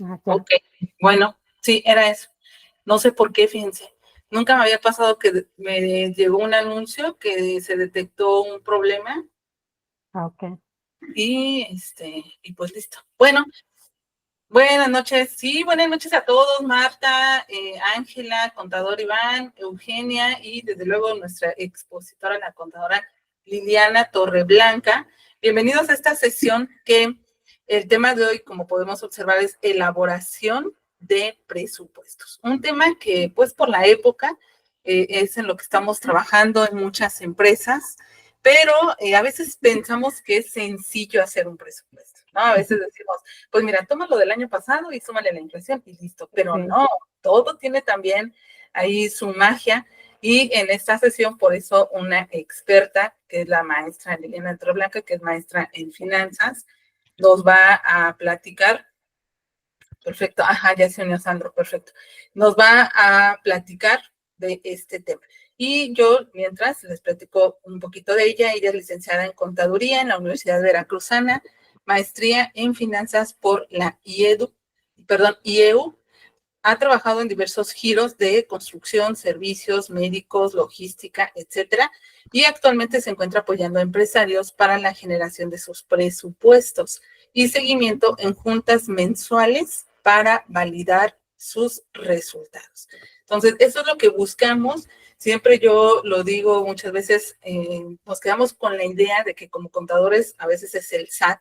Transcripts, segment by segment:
Ah, ya. Ok, bueno, sí, era eso. No sé por qué, fíjense. Nunca me había pasado que me llegó un anuncio que se detectó un problema Ah, ok. y pues listo. Bueno, buenas noches. Sí, buenas noches a todos. Marta, Ángela, contador Iván, Eugenia y desde luego nuestra expositora, la contadora Liliana Torreblanca. Bienvenidos a esta sesión que el tema de hoy, como podemos observar, es elaboración de presupuestos. Un tema que, pues, por la época, es en lo que estamos trabajando en muchas empresas, pero a veces pensamos que es sencillo hacer un presupuesto, ¿no? A veces decimos, pues mira, toma lo del año pasado y súmale la inflación y listo, pero Sí. no, todo tiene también ahí su magia. Y en esta sesión, por eso, una experta, que es la maestra Liliana Torreblanca, que es maestra en finanzas, nos va a platicar. Perfecto, ajá, ya se unió Sandro, perfecto. Nos va a platicar de este tema. Y yo, mientras, les platico un poquito de ella. Ella es licenciada en Contaduría en la Universidad Veracruzana, maestría en Finanzas por la IEU. Ha trabajado en diversos giros de construcción, servicios, médicos, logística, etcétera, y actualmente se encuentra apoyando a empresarios para la generación de sus presupuestos y seguimiento en juntas mensuales para validar sus resultados. Entonces, eso es lo que buscamos. Siempre yo lo digo muchas veces, nos quedamos con la idea de que como contadores a veces es el SAT.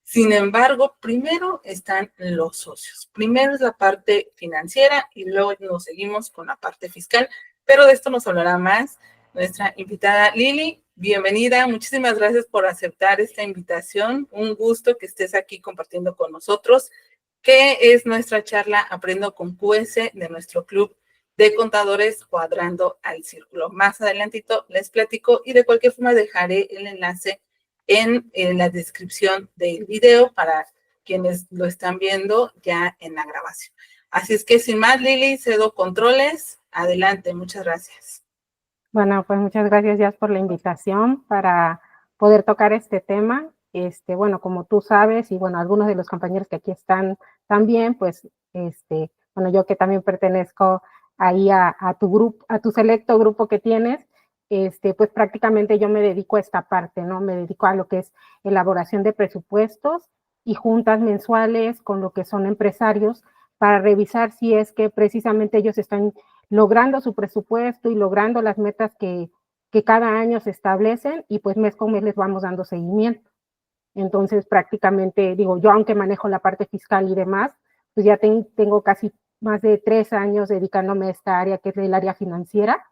Sin embargo, primero están los socios. Primero es la parte financiera y luego nos seguimos con la parte fiscal, pero de esto nos hablará más nuestra invitada Lili. Bienvenida, muchísimas gracias por aceptar esta invitación. Un gusto que estés aquí compartiendo con nosotros, que es nuestra charla Aprendo con QS de nuestro club de contadores Cuadrando al Círculo. Más adelantito les platico y de cualquier forma dejaré el enlace en la descripción del video para quienes lo están viendo ya en la grabación. Así es que sin más, Lili, cedo controles. Adelante, muchas gracias. Bueno, pues muchas gracias, Jazz, por la invitación para poder tocar este tema. Bueno, como tú sabes, y bueno, algunos de los compañeros que aquí están también, pues, bueno, yo que también pertenezco ahí a tu grupo, a tu selecto grupo que tienes, pues prácticamente yo me dedico a esta parte, ¿no? Me dedico a lo que es elaboración de presupuestos y juntas mensuales con lo que son empresarios para revisar si es que precisamente ellos están logrando su presupuesto y logrando las metas que cada año se establecen y pues mes con mes les vamos dando seguimiento. Entonces prácticamente digo, yo aunque manejo la parte fiscal y demás, pues ya tengo casi más de 3 años dedicándome a esta área que es el área financiera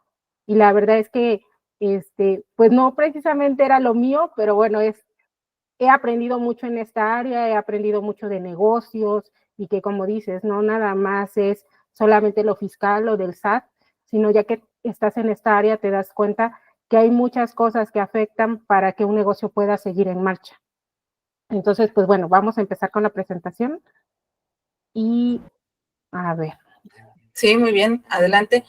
y la verdad es que pues no precisamente era lo mío, pero bueno, he aprendido mucho en esta área, he aprendido mucho de negocios y que como dices, no nada más es solamente lo fiscal o del SAT, sino ya que estás en esta área te das cuenta que hay muchas cosas que afectan para que un negocio pueda seguir en marcha. Entonces, pues bueno, vamos a empezar con la presentación y a ver. Sí, muy bien, adelante.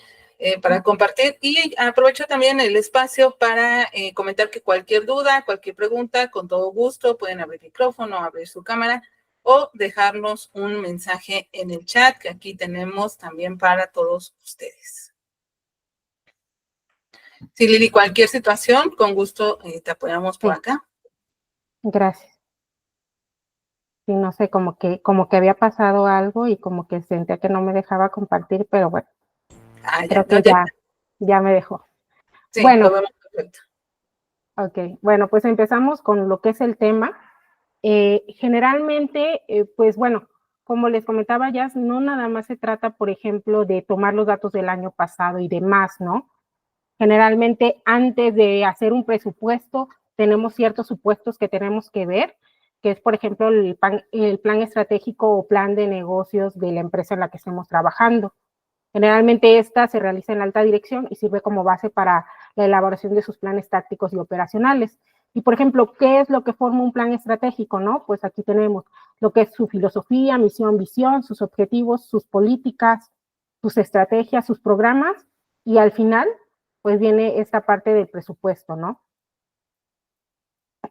Para compartir y aprovecho también el espacio para comentar que cualquier duda, cualquier pregunta, con todo gusto pueden abrir micrófono, abrir su cámara o dejarnos un mensaje en el chat que aquí tenemos también para todos ustedes. Sí, Lili, cualquier situación, con gusto te apoyamos por acá. Gracias. Sí, no sé, como que había pasado algo y como que sentía que no me dejaba compartir, pero bueno, creo que ya me dejó. Sí, bueno, lo vemos perfecto. Ok, bueno, pues empezamos con lo que es el tema. Generalmente, pues bueno, como les comentaba ya, no nada más se trata, por ejemplo, de tomar los datos del año pasado y demás, ¿no? Generalmente, antes de hacer un presupuesto, tenemos ciertos supuestos que tenemos que ver, que es, por ejemplo, el plan estratégico o plan de negocios de la empresa en la que estemos trabajando. Generalmente esta se realiza en la alta dirección y sirve como base para la elaboración de sus planes tácticos y operacionales. Y, por ejemplo, ¿qué es lo que forma un plan estratégico? ¿No? Pues aquí tenemos lo que es su filosofía, misión, visión, sus objetivos, sus políticas, sus estrategias, sus programas, y al final, pues viene esta parte del presupuesto, ¿no?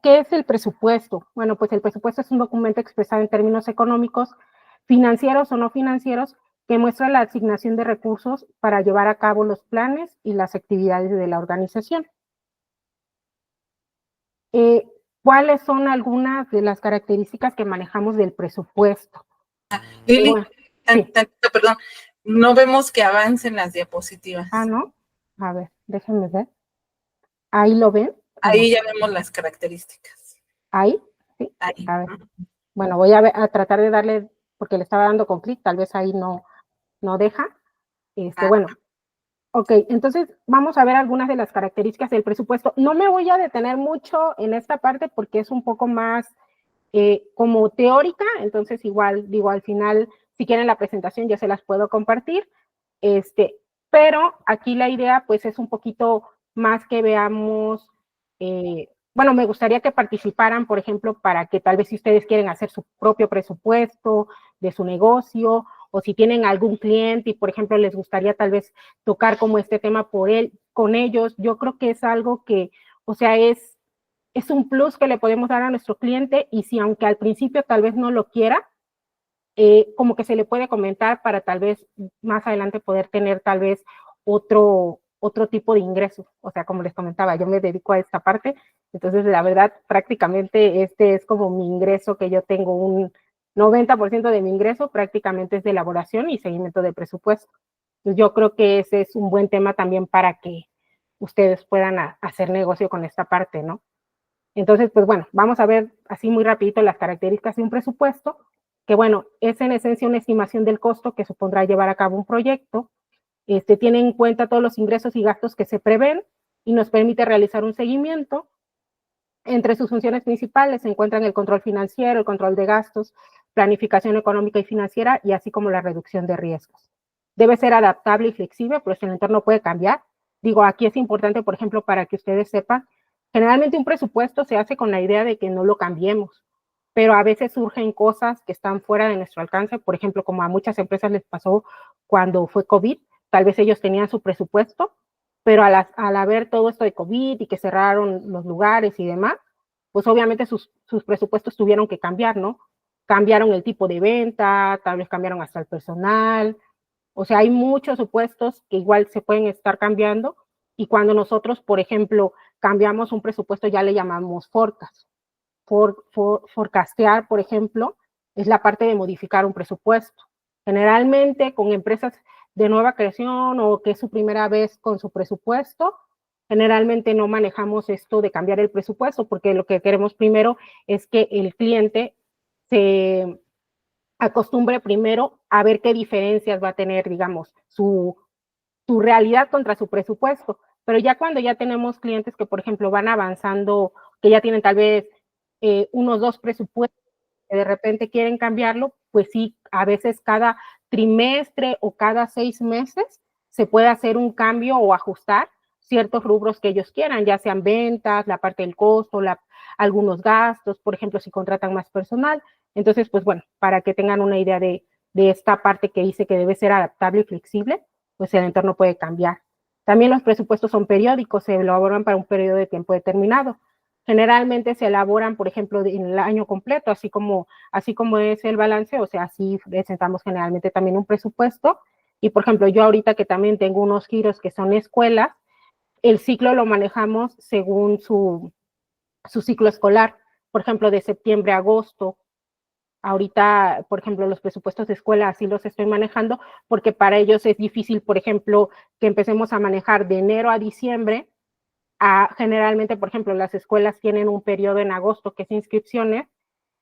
¿Qué es el presupuesto? Bueno, pues el presupuesto es un documento expresado en términos económicos financieros o no financieros, que muestra la asignación de recursos para llevar a cabo los planes y las actividades de la organización. ¿Cuáles son algunas de las características que manejamos del presupuesto? Lili, Bueno, sí. perdón, no vemos que avancen las diapositivas. Ah, ¿no? A ver, déjenme ver. ¿Ahí lo ven? Ahí ya vemos las características. ¿Ahí? Sí. Ahí. A ver. Bueno, voy a tratar de darle, porque le estaba dando con clic, tal vez ahí no deja. Bueno, ok, entonces vamos a ver algunas de las características del presupuesto. No me voy a detener mucho en esta parte porque es un poco más como teórica, entonces igual, digo, al final, si quieren la presentación ya se las puedo compartir, pero aquí la idea pues es un poquito más que veamos, bueno, me gustaría que participaran, por ejemplo, para que tal vez si ustedes quieren hacer su propio presupuesto de su negocio, o si tienen algún cliente y, por ejemplo, les gustaría tal vez tocar como este tema con ellos, yo creo que es algo que, o sea, es un plus que le podemos dar a nuestro cliente y si aunque al principio tal vez no lo quiera, como que se le puede comentar para tal vez más adelante poder tener tal vez otro tipo de ingresos. O sea, como les comentaba, yo me dedico a esta parte, entonces la verdad prácticamente este es como mi ingreso que yo tengo, un 90% de mi ingreso prácticamente es de elaboración y seguimiento de presupuesto. Entonces yo creo que ese es un buen tema también para que ustedes puedan hacer negocio con esta parte, ¿no? Entonces, pues bueno, vamos a ver así muy rapidito las características de un presupuesto, que bueno, es en esencia una estimación del costo que supondrá llevar a cabo un proyecto, tiene en cuenta todos los ingresos y gastos que se prevén y nos permite realizar un seguimiento. Entre sus funciones principales se encuentran el control financiero, el control de gastos, planificación económica y financiera y así como la reducción de riesgos. Debe ser adaptable y flexible, pues el entorno puede cambiar. Digo, aquí es importante, por ejemplo, para que ustedes sepan, generalmente un presupuesto se hace con la idea de que no lo cambiemos, pero a veces surgen cosas que están fuera de nuestro alcance, por ejemplo, como a muchas empresas les pasó cuando fue COVID, tal vez ellos tenían su presupuesto, pero al haber todo esto de COVID y que cerraron los lugares y demás, pues obviamente sus presupuestos tuvieron que cambiar, ¿no? Cambiaron el tipo de venta, tal vez cambiaron hasta el personal, o sea, hay muchos supuestos que igual se pueden estar cambiando y cuando nosotros, por ejemplo, cambiamos un presupuesto ya le llamamos forecast. Forecastear, por ejemplo, es la parte de modificar un presupuesto. Generalmente con empresas de nueva creación o que es su primera vez con su presupuesto, generalmente no manejamos esto de cambiar el presupuesto porque lo que queremos primero es que el cliente se acostumbre primero a ver qué diferencias va a tener, digamos, su realidad contra su presupuesto. Pero ya cuando ya tenemos clientes que, por ejemplo, van avanzando, que ya tienen tal vez unos 2 presupuestos, que de repente quieren cambiarlo, pues sí, a veces cada trimestre o cada 6 meses se puede hacer un cambio o ajustar ciertos rubros que ellos quieran, ya sean ventas, la parte del costo, algunos gastos, por ejemplo, si contratan más personal. Entonces, pues bueno, para que tengan una idea de esta parte que dice que debe ser adaptable y flexible, pues el entorno puede cambiar. También los presupuestos son periódicos, se elaboran para un periodo de tiempo determinado. Generalmente se elaboran, por ejemplo, en el año completo, así como es el balance, o sea, así presentamos generalmente también un presupuesto. Y, por ejemplo, yo ahorita que también tengo unos giros que son escuelas, el ciclo lo manejamos según su ciclo escolar, por ejemplo, de septiembre a agosto. Ahorita, por ejemplo, los presupuestos de escuela así los estoy manejando porque para ellos es difícil, por ejemplo, que empecemos a manejar de enero a diciembre. Generalmente, por ejemplo, las escuelas tienen un periodo en agosto que es inscripciones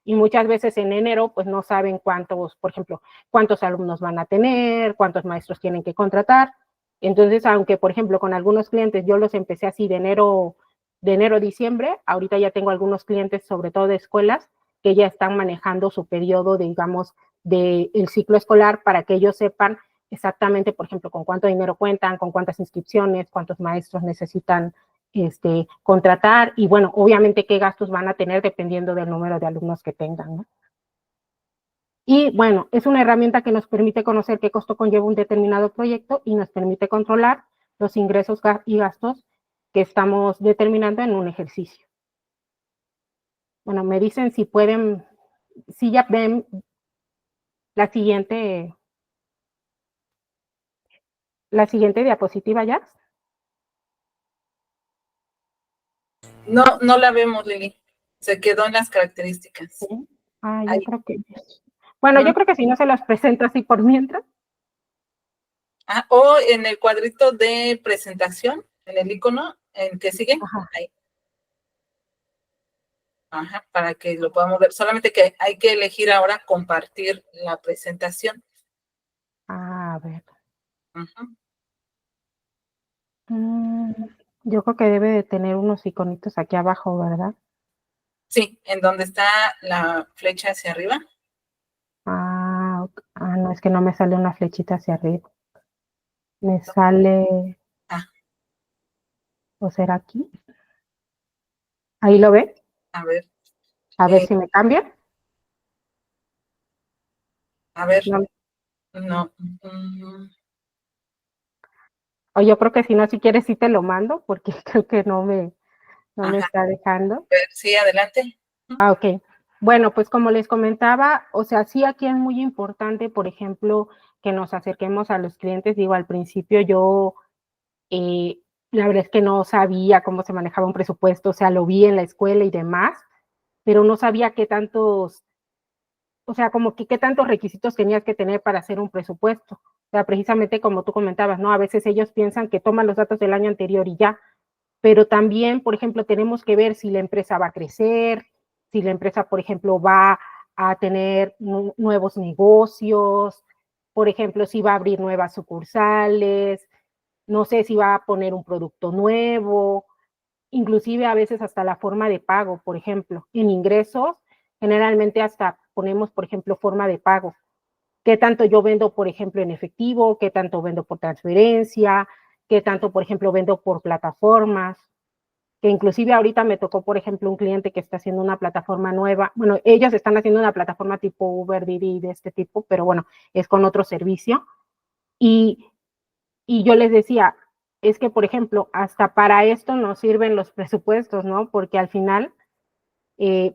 y muchas veces en enero pues no saben cuántos, por ejemplo, cuántos alumnos van a tener, cuántos maestros tienen que contratar. Entonces, aunque, por ejemplo, con algunos clientes yo los empecé así de enero a diciembre, ahorita ya tengo algunos clientes, sobre todo de escuelas, que ya están manejando su periodo, digamos, del ciclo escolar para que ellos sepan exactamente, por ejemplo, con cuánto dinero cuentan, con cuántas inscripciones, cuántos maestros necesitan contratar y, bueno, obviamente qué gastos van a tener dependiendo del número de alumnos que tengan, ¿no? Y, bueno, es una herramienta que nos permite conocer qué costo conlleva un determinado proyecto y nos permite controlar los ingresos y gastos que estamos determinando en un ejercicio. Bueno, me dicen si pueden, si ya ven La siguiente diapositiva ya. No, no la vemos, Lili. Se quedó en las características. ¿Sí? Ah, yo Ahí. creo que... Bueno, yo creo que si no se las presento así por mientras. O en el cuadrito de presentación, en el icono, en que sigue. Ajá. Ahí. Ajá, para que lo podamos ver. Solamente que hay que elegir ahora compartir la presentación. A ver. Uh-huh. Yo creo que debe de tener unos iconitos aquí abajo, ¿verdad? Sí, en donde está la flecha hacia arriba. No, es que no me sale una flechita hacia arriba. Me sale... ¿O será aquí? ¿Ahí lo ve? A ver. A ver si me cambia. A ver. No. No. O yo creo que si no, si quieres sí te lo mando, porque creo que no me está dejando. Sí, adelante. Ok. Bueno, pues como les comentaba, o sea, sí aquí es muy importante, por ejemplo, que nos acerquemos a los clientes. Digo, al principio yo, la verdad es que no sabía cómo se manejaba un presupuesto, o sea, lo vi en la escuela y demás, pero no sabía qué tantos, o sea, como que qué tantos requisitos tenías que tener para hacer un presupuesto. O sea, precisamente como tú comentabas, ¿no? A veces ellos piensan que toman los datos del año anterior y ya, pero también, por ejemplo, tenemos que ver si la empresa va a crecer, si la empresa, por ejemplo, va a tener nuevos negocios, por ejemplo, si va a abrir nuevas sucursales, no sé si va a poner un producto nuevo, inclusive a veces hasta la forma de pago, por ejemplo, en ingresos, generalmente hasta ponemos, por ejemplo, forma de pago. ¿Qué tanto yo vendo, por ejemplo, en efectivo? ¿Qué tanto vendo por transferencia? ¿Qué tanto, por ejemplo, vendo por plataformas? Que inclusive ahorita me tocó, por ejemplo, un cliente que está haciendo una plataforma nueva. Bueno, ellos están haciendo una plataforma tipo Uber, Didi, de este tipo, pero bueno, es con otro servicio. Y, y yo les decía, es que, por ejemplo, hasta para esto nos sirven los presupuestos, ¿no? Porque al final,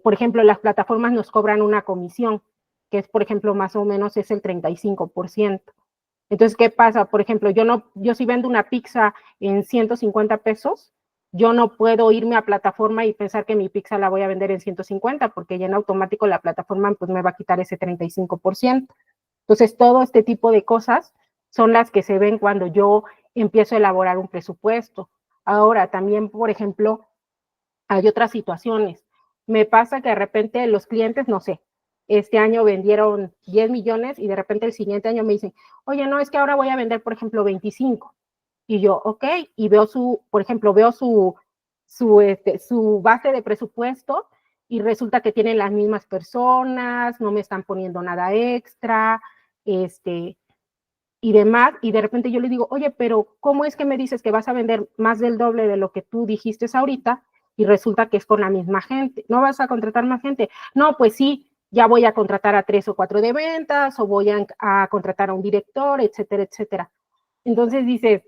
por ejemplo, las plataformas nos cobran una comisión, que es, por ejemplo, más o menos es el 35%. Entonces, ¿qué pasa? Por ejemplo, yo si vendo una pizza en 150 pesos, yo no puedo irme a plataforma y pensar que mi pizza la voy a vender en 150, porque ya en automático la plataforma pues me va a quitar ese 35%. Entonces, todo este tipo de cosas son las que se ven cuando yo empiezo a elaborar un presupuesto. Ahora, también, por ejemplo, hay otras situaciones. Me pasa que de repente los clientes, no sé, este año vendieron 10 millones y de repente el siguiente año me dicen, oye, no, es que ahora voy a vender, por ejemplo, 25. Y yo, ok, y veo por ejemplo, veo su base de presupuesto y resulta que tienen las mismas personas, no me están poniendo nada extra, y demás, y de repente yo le digo, oye, pero ¿cómo es que me dices que vas a vender más del doble de lo que tú dijiste ahorita? Y resulta que es con la misma gente. ¿No vas a contratar más gente? No, pues sí, ya voy a contratar a 3 o 4 de ventas, o voy a contratar a un director, etcétera, etcétera. Entonces dices,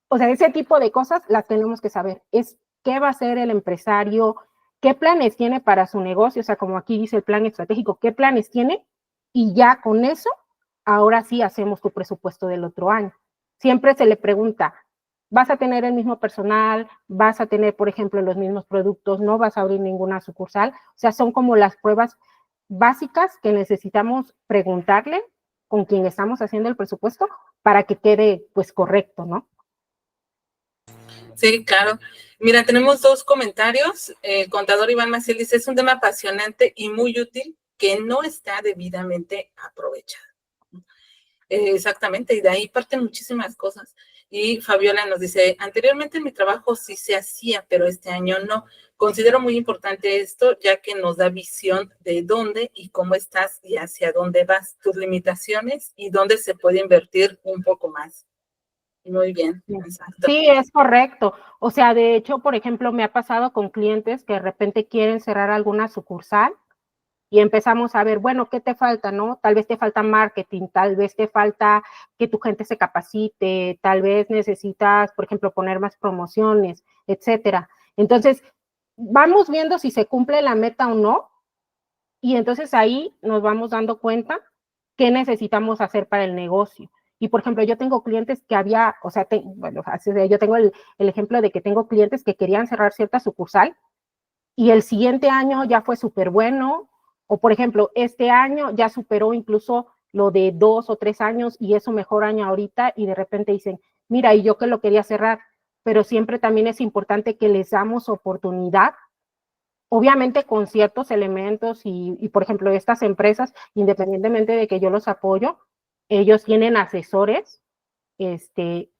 o sea, ese tipo de cosas las tenemos que saber. Es qué va a hacer el empresario, qué planes tiene para su negocio, o sea, como aquí dice el plan estratégico, qué planes tiene, y ya con eso, ahora sí hacemos tu presupuesto del otro año. Siempre se le pregunta, ¿vas a tener el mismo personal? ¿Vas a tener, por ejemplo, los mismos productos? ¿No vas a abrir ninguna sucursal? O sea, son como las pruebas básicas que necesitamos preguntarle con quien estamos haciendo el presupuesto para que quede, pues, correcto, ¿no? Sí, claro. Mira, tenemos dos comentarios. El contador Iván Maciel dice, es un tema apasionante y muy útil que no está debidamente aprovechado. Exactamente, y de ahí parten muchísimas cosas. Y Fabiola nos dice, anteriormente en mi trabajo sí se hacía, pero este año no. Considero muy importante esto, ya que nos da visión de dónde y cómo estás y hacia dónde vas, tus limitaciones y dónde se puede invertir un poco más. Muy bien, exacto. Sí, es correcto. O sea, de hecho, por ejemplo, me ha pasado con clientes que de repente quieren cerrar alguna sucursal y empezamos a ver, bueno, ¿qué te falta, no? Tal vez te falta marketing, tal vez te falta que tu gente se capacite, tal vez necesitas, por ejemplo, poner más promociones, etcétera. Entonces, vamos viendo si se cumple la meta o no, y entonces ahí nos vamos dando cuenta qué necesitamos hacer para el negocio. Y, por ejemplo, yo tengo clientes que había, o sea, yo tengo el ejemplo de que tengo clientes que querían cerrar cierta sucursal y el siguiente año ya fue súper bueno, o por ejemplo, este año ya superó incluso lo de 2 o 3 años y es su mejor año ahorita y de repente dicen, mira, y yo que lo quería cerrar, pero siempre también es importante que les damos oportunidad, obviamente con ciertos elementos y por ejemplo, estas empresas, independientemente de que yo los apoyo, ellos tienen asesores que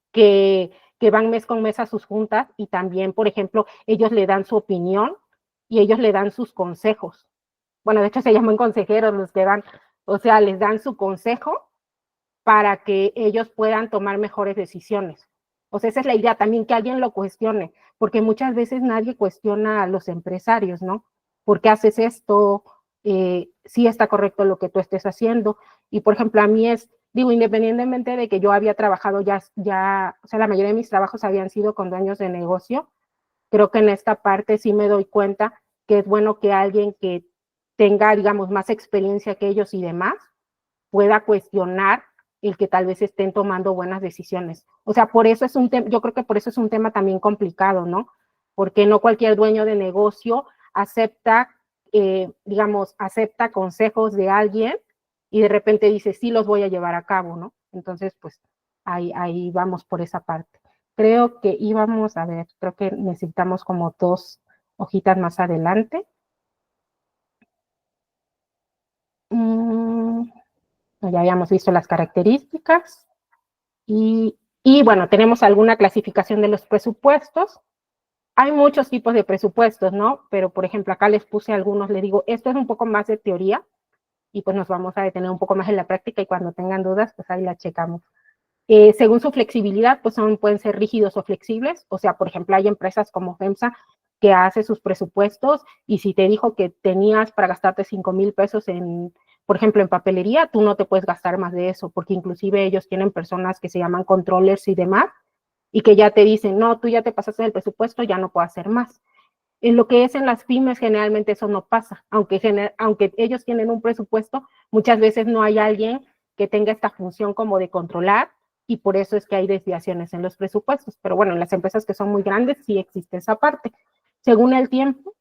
van mes con mes a sus juntas y también, por ejemplo, ellos le dan su opinión y ellos le dan sus consejos. Bueno, de hecho se llaman consejeros los que dan, o sea, les dan su consejo para que ellos puedan tomar mejores decisiones. O sea, esa es la idea también, que alguien lo cuestione, porque muchas veces nadie cuestiona a los empresarios, ¿no? ¿Por qué haces esto? Sí está correcto lo que tú estés haciendo. Y, por ejemplo, a mí es, digo, independientemente de que yo había trabajado o sea, la mayoría de mis trabajos habían sido con dueños de negocio, creo que en esta parte sí me doy cuenta que es bueno que alguien que tenga, digamos, más experiencia que ellos y demás, pueda cuestionar el que tal vez estén tomando buenas decisiones. O sea, por eso es un tema, yo creo que por eso es un tema también complicado, ¿no? Porque no cualquier dueño de negocio acepta, digamos, acepta consejos de alguien y de repente dice, sí, los voy a llevar a cabo, ¿no? Entonces, pues ahí vamos por esa parte. Creo que íbamos, a ver, creo que necesitamos como 2 hojitas más adelante. Ya habíamos visto las características y bueno, tenemos alguna clasificación de los presupuestos. Hay muchos tipos de presupuestos, ¿no? Pero, por ejemplo, acá les puse algunos, les digo, esto es un poco más de teoría y pues nos vamos a detener un poco más en la práctica y cuando tengan dudas, pues ahí la checamos. Según su flexibilidad, pues pueden ser rígidos o flexibles. O sea, por ejemplo, hay empresas como FEMSA que hace sus presupuestos y si te dijo que tenías para gastarte 5,000 pesos por ejemplo, en papelería, tú no te puedes gastar más de eso, porque inclusive ellos tienen personas que se llaman controllers y demás, y que ya te dicen, no, tú ya te pasaste el presupuesto, ya no puedo hacer más. En lo que es en las pymes, generalmente eso no pasa, aunque ellos tienen un presupuesto, muchas veces no hay alguien que tenga esta función como de controlar y por eso es que hay desviaciones en los presupuestos. Pero bueno, en las empresas que son muy grandes sí existe esa parte. Según el tiempo,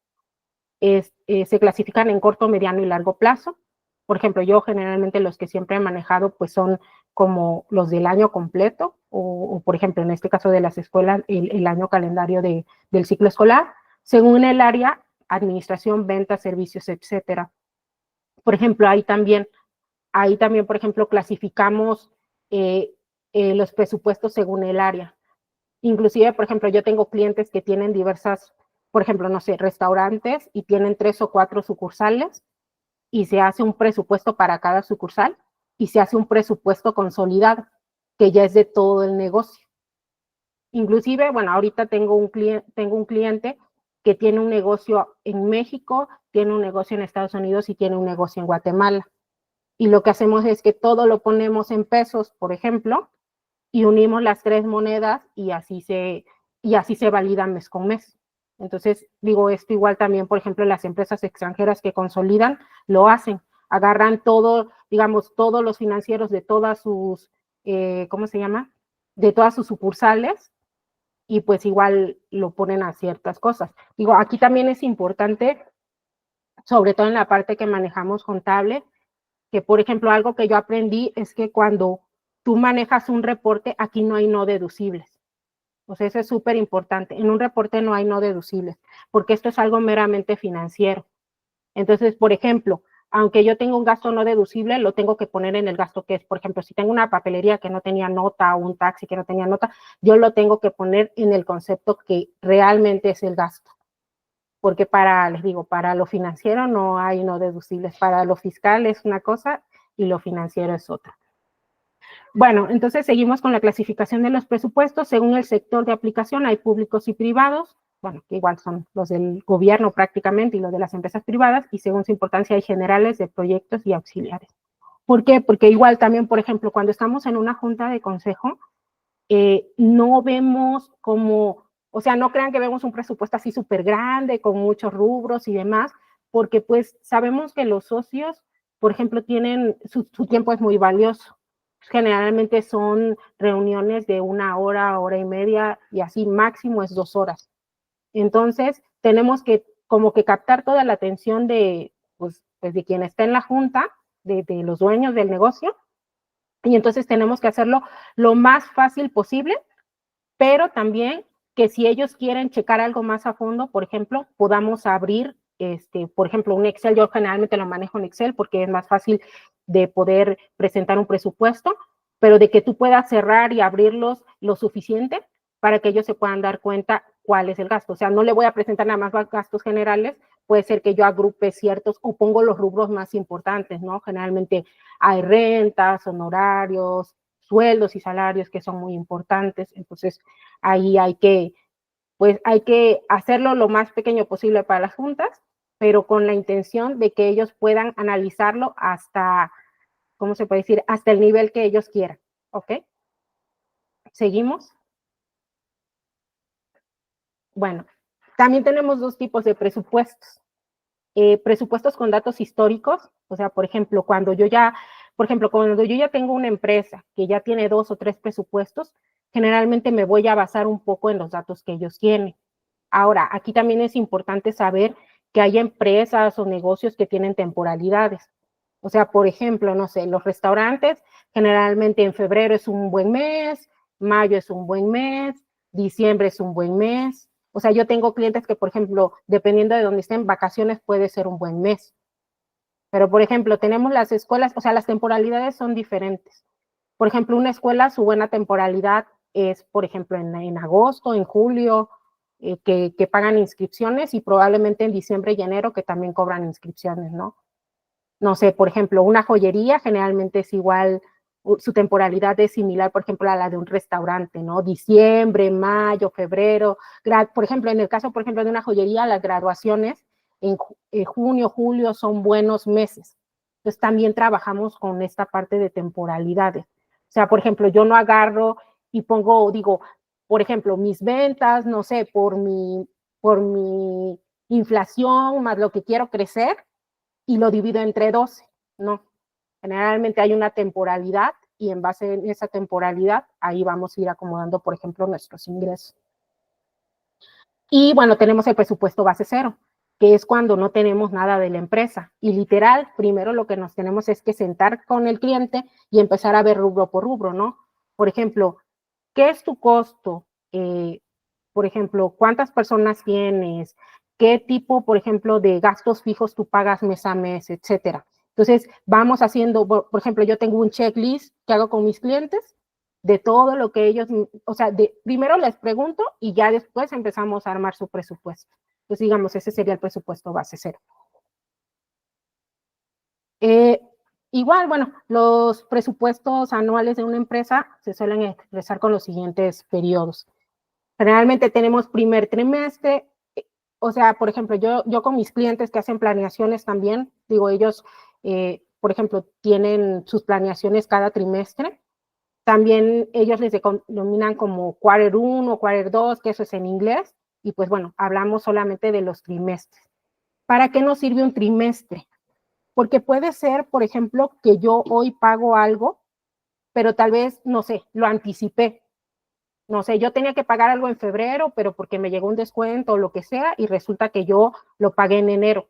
se clasifican en corto, mediano y largo plazo. Por ejemplo, yo generalmente los que siempre he manejado pues son como los del año completo o por ejemplo, en este caso de las escuelas, el año calendario del ciclo escolar, según el área, administración, ventas, servicios, etcétera. Por ejemplo, ahí también, por ejemplo, clasificamos los presupuestos según el área. Inclusive, por ejemplo, yo tengo clientes que tienen diversas, por ejemplo, no sé, restaurantes y tienen 3 o 4 sucursales y se hace un presupuesto para cada sucursal y se hace un presupuesto consolidado, que ya es de todo el negocio. Inclusive, bueno, ahorita tengo un cliente que tiene un negocio en México, tiene un negocio en Estados Unidos y tiene un negocio en Guatemala. Y lo que hacemos es que todo lo ponemos en pesos, por ejemplo, y unimos las 3 monedas y así se valida mes con mes. Entonces, digo, esto igual también, por ejemplo, las empresas extranjeras que consolidan lo hacen, agarran todo, digamos, todos los financieros de todas sus, ¿cómo se llama? De todas sus sucursales y pues igual lo ponen a ciertas cosas. Digo, aquí también es importante, sobre todo en la parte que manejamos contable, que por ejemplo algo que yo aprendí es que cuando tú manejas un reporte, aquí no hay no deducibles. O sea, eso es súper importante. En un reporte no hay no deducibles, porque esto es algo meramente financiero. Entonces, por ejemplo, aunque yo tenga un gasto no deducible, lo tengo que poner en el gasto que es. Por ejemplo, si tengo una papelería que no tenía nota o un taxi que no tenía nota, yo lo tengo que poner en el concepto que realmente es el gasto. Porque les digo, para lo financiero no hay no deducibles. Para lo fiscal es una cosa y lo financiero es otra. Bueno, entonces seguimos con la clasificación de los presupuestos. Según el sector de aplicación, hay públicos y privados, bueno, que igual son los del gobierno prácticamente y los de las empresas privadas, y según su importancia hay generales de proyectos y auxiliares. ¿Por qué? Porque igual también, por ejemplo, cuando estamos en una junta de consejo, no vemos como, o sea, no crean que vemos un presupuesto así súper grande, con muchos rubros y demás, porque pues sabemos que los socios por ejemplo, tienen, su tiempo es muy valioso. Generalmente son reuniones de 1 hora, hora y media, y así máximo es 2 horas. Entonces, tenemos que como que captar toda la atención pues de quien está en la junta, de los dueños del negocio, y entonces tenemos que hacerlo lo más fácil posible, pero también que si ellos quieren checar algo más a fondo, por ejemplo, podamos abrir, por ejemplo, un Excel. Yo generalmente lo manejo en Excel porque es más fácil de poder presentar un presupuesto, pero de que tú puedas cerrar y abrirlos lo suficiente para que ellos se puedan dar cuenta cuál es el gasto. O sea, no le voy a presentar nada más gastos generales, puede ser que yo agrupe ciertos o pongo los rubros más importantes, ¿no? Generalmente hay rentas, honorarios, sueldos y salarios que son muy importantes. Entonces, ahí pues hay que hacerlo lo más pequeño posible para las juntas, pero con la intención de que ellos puedan analizarlo hasta, ¿cómo se puede decir? Hasta el nivel que ellos quieran, ¿ok? ¿Seguimos? Bueno, también tenemos 2 tipos de presupuestos. Presupuestos con datos históricos, o sea, por ejemplo, cuando yo ya tengo una empresa que ya tiene 2 o 3 presupuestos, generalmente me voy a basar un poco en los datos que ellos tienen. Ahora, aquí también es importante saber que hay empresas o negocios que tienen temporalidades. O sea, por ejemplo, no sé, los restaurantes, generalmente en febrero es un buen mes, mayo es un buen mes, diciembre es un buen mes. O sea, yo tengo clientes que, por ejemplo, dependiendo de dónde estén, vacaciones puede ser un buen mes. Pero, por ejemplo, tenemos las escuelas, o sea, las temporalidades son diferentes. Por ejemplo, una escuela, su buena temporalidad es, por ejemplo, en agosto, en julio, que pagan inscripciones, y probablemente en diciembre y enero que también cobran inscripciones, ¿no? No sé, por ejemplo, una joyería generalmente es igual, su temporalidad es similar, por ejemplo, a la de un restaurante, ¿no? Diciembre, mayo, febrero. Por ejemplo, en el caso, por ejemplo, de una joyería, las graduaciones en junio, julio son buenos meses. Entonces, también trabajamos con esta parte de temporalidades. O sea, por ejemplo, yo no agarro y digo, por ejemplo, mis ventas, no sé, por mi inflación más lo que quiero crecer, y lo divido entre 12, no. Generalmente hay una temporalidad y en base a esa temporalidad, ahí vamos a ir acomodando, por ejemplo, nuestros ingresos. Y bueno, tenemos el presupuesto base cero, que es cuando no tenemos nada de la empresa. Y literal, primero lo que nos tenemos es que sentar con el cliente y empezar a ver rubro por rubro, ¿no? Por ejemplo, ¿qué es tu costo? Por ejemplo, ¿cuántas personas tienes? ¿Qué tipo, por ejemplo, de gastos fijos tú pagas mes a mes, etcétera? Entonces, vamos haciendo, por ejemplo, yo tengo un checklist que hago con mis clientes de todo lo que ellos, o sea, primero les pregunto y ya después empezamos a armar su presupuesto. Entonces, digamos, ese sería el presupuesto base cero. Igual, bueno, los presupuestos anuales de una empresa se suelen expresar con los siguientes periodos. Generalmente tenemos primer trimestre, o sea, por ejemplo, yo con mis clientes que hacen planeaciones también, digo, ellos, por ejemplo, tienen sus planeaciones cada trimestre. También ellos les denominan como quarter 1 o quarter 2, que eso es en inglés, y pues bueno, hablamos solamente de los trimestres. ¿Para qué nos sirve un trimestre? Porque puede ser, por ejemplo, que yo hoy pago algo, pero tal vez, no sé, lo anticipé. No sé, yo tenía que pagar algo en febrero, pero porque me llegó un descuento o lo que sea, y resulta que yo lo pagué en enero.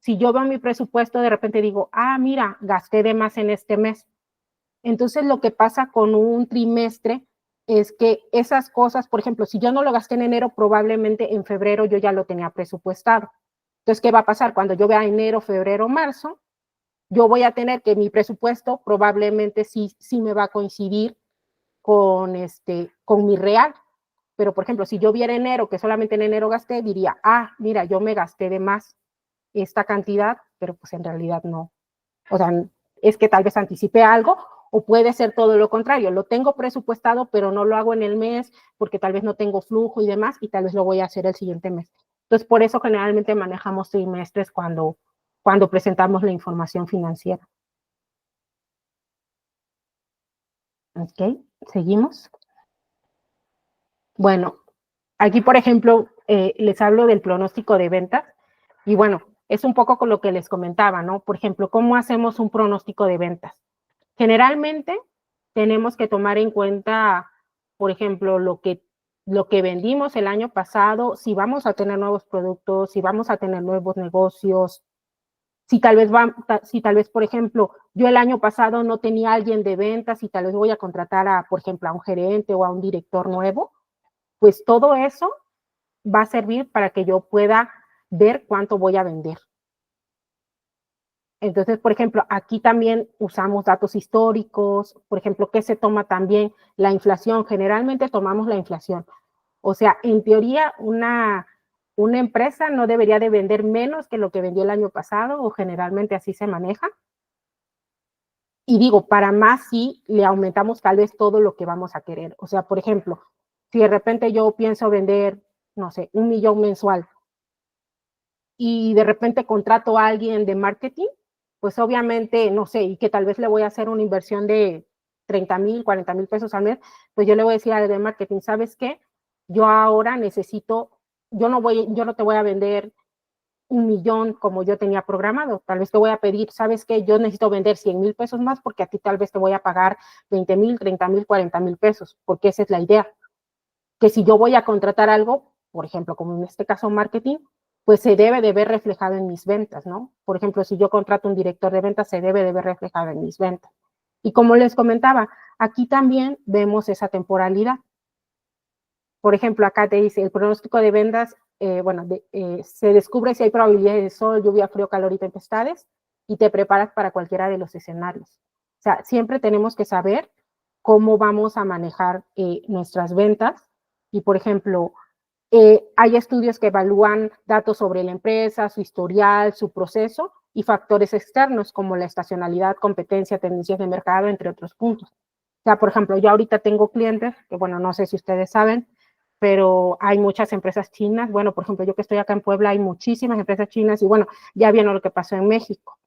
Si yo veo mi presupuesto, de repente digo, mira, gasté de más en este mes. Entonces, lo que pasa con un trimestre es que esas cosas, por ejemplo, si yo no lo gasté en enero, probablemente en febrero yo ya lo tenía presupuestado. Entonces, ¿qué va a pasar? Cuando yo vea enero, febrero, marzo, yo voy a tener que mi presupuesto probablemente sí me va a coincidir con mi real. Pero, por ejemplo, si yo viera enero, que solamente en enero gasté, diría, mira, yo me gasté de más esta cantidad, pero pues en realidad no. O sea, es que tal vez anticipe algo, o puede ser todo lo contrario. Lo tengo presupuestado, pero no lo hago en el mes porque tal vez no tengo flujo y demás, y tal vez lo voy a hacer el siguiente mes. Entonces, por eso generalmente manejamos trimestres cuando presentamos la información financiera. ¿Ok? ¿Seguimos? Bueno, aquí, por ejemplo, les hablo del pronóstico de ventas. Y bueno, es un poco con lo que les comentaba, ¿no? Por ejemplo, ¿cómo hacemos un pronóstico de ventas? Generalmente tenemos que tomar en cuenta, por ejemplo, lo que vendimos el año pasado, si vamos a tener nuevos productos, si vamos a tener nuevos negocios, si tal vez, por ejemplo, yo el año pasado no tenía a alguien de ventas y tal vez voy a contratar a, por ejemplo, a un gerente o a un director nuevo, pues todo eso va a servir para que yo pueda ver cuánto voy a vender. Entonces, por ejemplo, aquí también usamos datos históricos, por ejemplo, ¿qué se toma también? La inflación, generalmente tomamos la inflación. O sea, en teoría, una empresa no debería de vender menos que lo que vendió el año pasado, o generalmente así se maneja. Y digo, para más si le aumentamos tal vez todo lo que vamos a querer. O sea, por ejemplo, si de repente yo pienso vender, no sé, 1 millón mensual, y de repente contrato a alguien de marketing, pues obviamente, no sé, y que tal vez le voy a hacer una inversión de 30,000, 40,000 pesos al mes, pues yo le voy a decir al de marketing, ¿sabes qué? Yo ahora necesito, yo no te voy a vender 1 millón como yo tenía programado, tal vez te voy a pedir, ¿sabes qué? Yo necesito vender 100,000 pesos más porque a ti tal vez te voy a pagar 20,000, 30,000, 40,000 pesos, porque esa es la idea, que si yo voy a contratar algo, por ejemplo, como en este caso marketing, pues se debe de ver reflejado en mis ventas, ¿no? Por ejemplo, si yo contrato un director de ventas, se debe de ver reflejado en mis ventas. Y como les comentaba, aquí también vemos esa temporalidad. Por ejemplo, acá te dice el pronóstico de ventas, se descubre si hay probabilidades de sol, lluvia, frío, calor y tempestades, y te preparas para cualquiera de los escenarios. O sea, siempre tenemos que saber cómo vamos a manejar nuestras ventas. Y, por ejemplo, hay estudios que evalúan datos sobre la empresa, su historial, su proceso y factores externos como la estacionalidad, competencia, tendencias de mercado, entre otros puntos. O sea, por ejemplo, yo ahorita tengo clientes que, bueno, no sé si ustedes saben, pero hay muchas empresas chinas. Bueno, por ejemplo, yo que estoy acá en Puebla, hay muchísimas empresas chinas y bueno, ya vieron lo que pasó en México.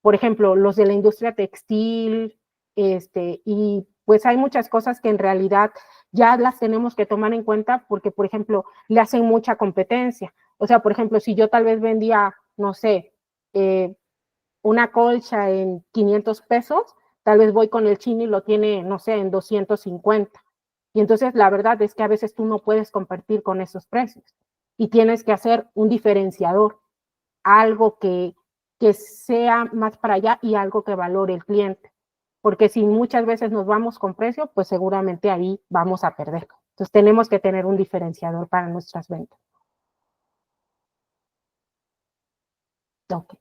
Por ejemplo, los de la industria textil, y pues hay muchas cosas que en realidad ya las tenemos que tomar en cuenta porque, por ejemplo, le hacen mucha competencia. O sea, por ejemplo, si yo tal vez vendía, no sé, una colcha en 500 pesos, tal vez voy con el chino y lo tiene, no sé, en 250. Y entonces la verdad es que a veces tú no puedes competir con esos precios y tienes que hacer un diferenciador, algo que sea más para allá y algo que valore el cliente. Porque si muchas veces nos vamos con precio, pues seguramente ahí vamos a perder. Entonces tenemos que tener un diferenciador para nuestras ventas. Okay.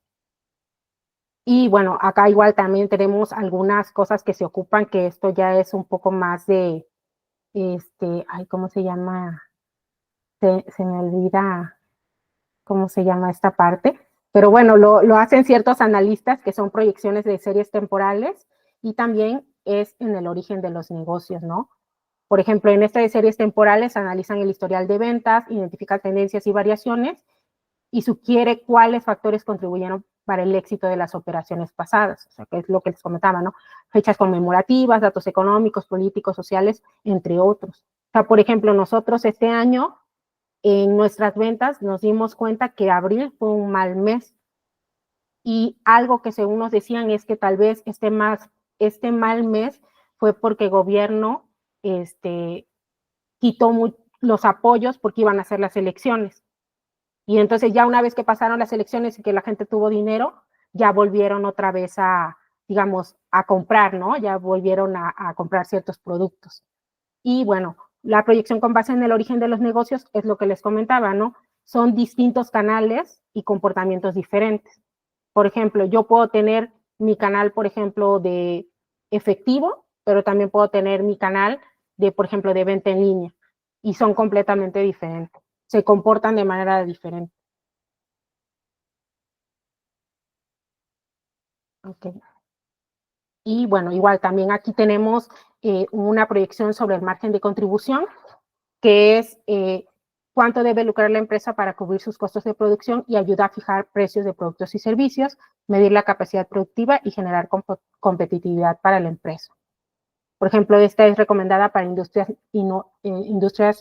Y bueno, acá igual también tenemos algunas cosas que se ocupan, que esto ya es un poco más de, ay, ¿cómo se llama? Se me olvida cómo se llama esta parte, pero bueno, lo hacen ciertos analistas que son proyecciones de series temporales y también es en el origen de los negocios, ¿no? Por ejemplo, en estas series temporales analizan el historial de ventas, identifican tendencias y variaciones y sugiere cuáles factores contribuyeron para el éxito de las operaciones pasadas, o sea, que es lo que les comentaba, ¿no? Fechas conmemorativas, datos económicos, políticos, sociales, entre otros. O sea, por ejemplo, nosotros este año en nuestras ventas nos dimos cuenta que abril fue un mal mes y algo que según nos decían es que tal vez este mal mes fue porque el gobierno quitó los apoyos porque iban a hacer las elecciones. Y entonces ya una vez que pasaron las elecciones y que la gente tuvo dinero, ya volvieron otra vez a, digamos, a comprar, ¿no? Ya volvieron a comprar ciertos productos. Y bueno, la proyección con base en el origen de los negocios es lo que les comentaba, ¿no? Son distintos canales y comportamientos diferentes. Por ejemplo, yo puedo tener mi canal, por ejemplo, de efectivo, pero también puedo tener mi canal de, por ejemplo, de venta en línea. Y son completamente diferentes. Se comportan de manera diferente. Okay. Y bueno, igual también aquí tenemos una proyección sobre el margen de contribución, que es cuánto debe lucrar la empresa para cubrir sus costos de producción y ayuda a fijar precios de productos y servicios, medir la capacidad productiva y generar competitividad para la empresa. Por ejemplo, esta es recomendada para industrias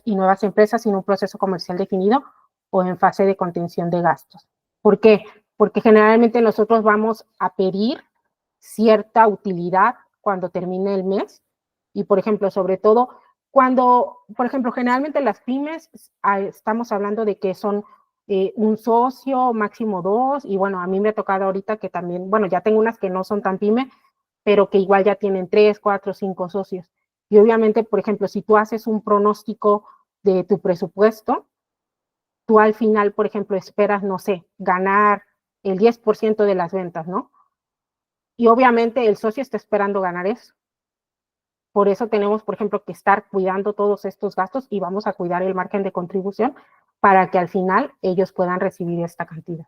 y nuevas empresas sin un proceso comercial definido o en fase de contención de gastos. ¿Por qué? porque generalmente nosotros vamos a pedir cierta utilidad cuando termine el mes y, por ejemplo, sobre todo cuando, por ejemplo, generalmente las pymes, estamos hablando de que son un socio, máximo dos, y bueno, a mí me ha tocado ahorita que también, bueno, ya tengo unas que no son tan pyme, pero que igual ya tienen 3, 4, 5 socios. Y obviamente, por ejemplo, si tú haces un pronóstico de tu presupuesto, tú al final, por ejemplo, esperas, no sé, ganar el 10% de las ventas, ¿no? Y obviamente el socio está esperando ganar eso. Por eso tenemos, por ejemplo, que estar cuidando todos estos gastos y vamos a cuidar el margen de contribución para que al final ellos puedan recibir esta cantidad.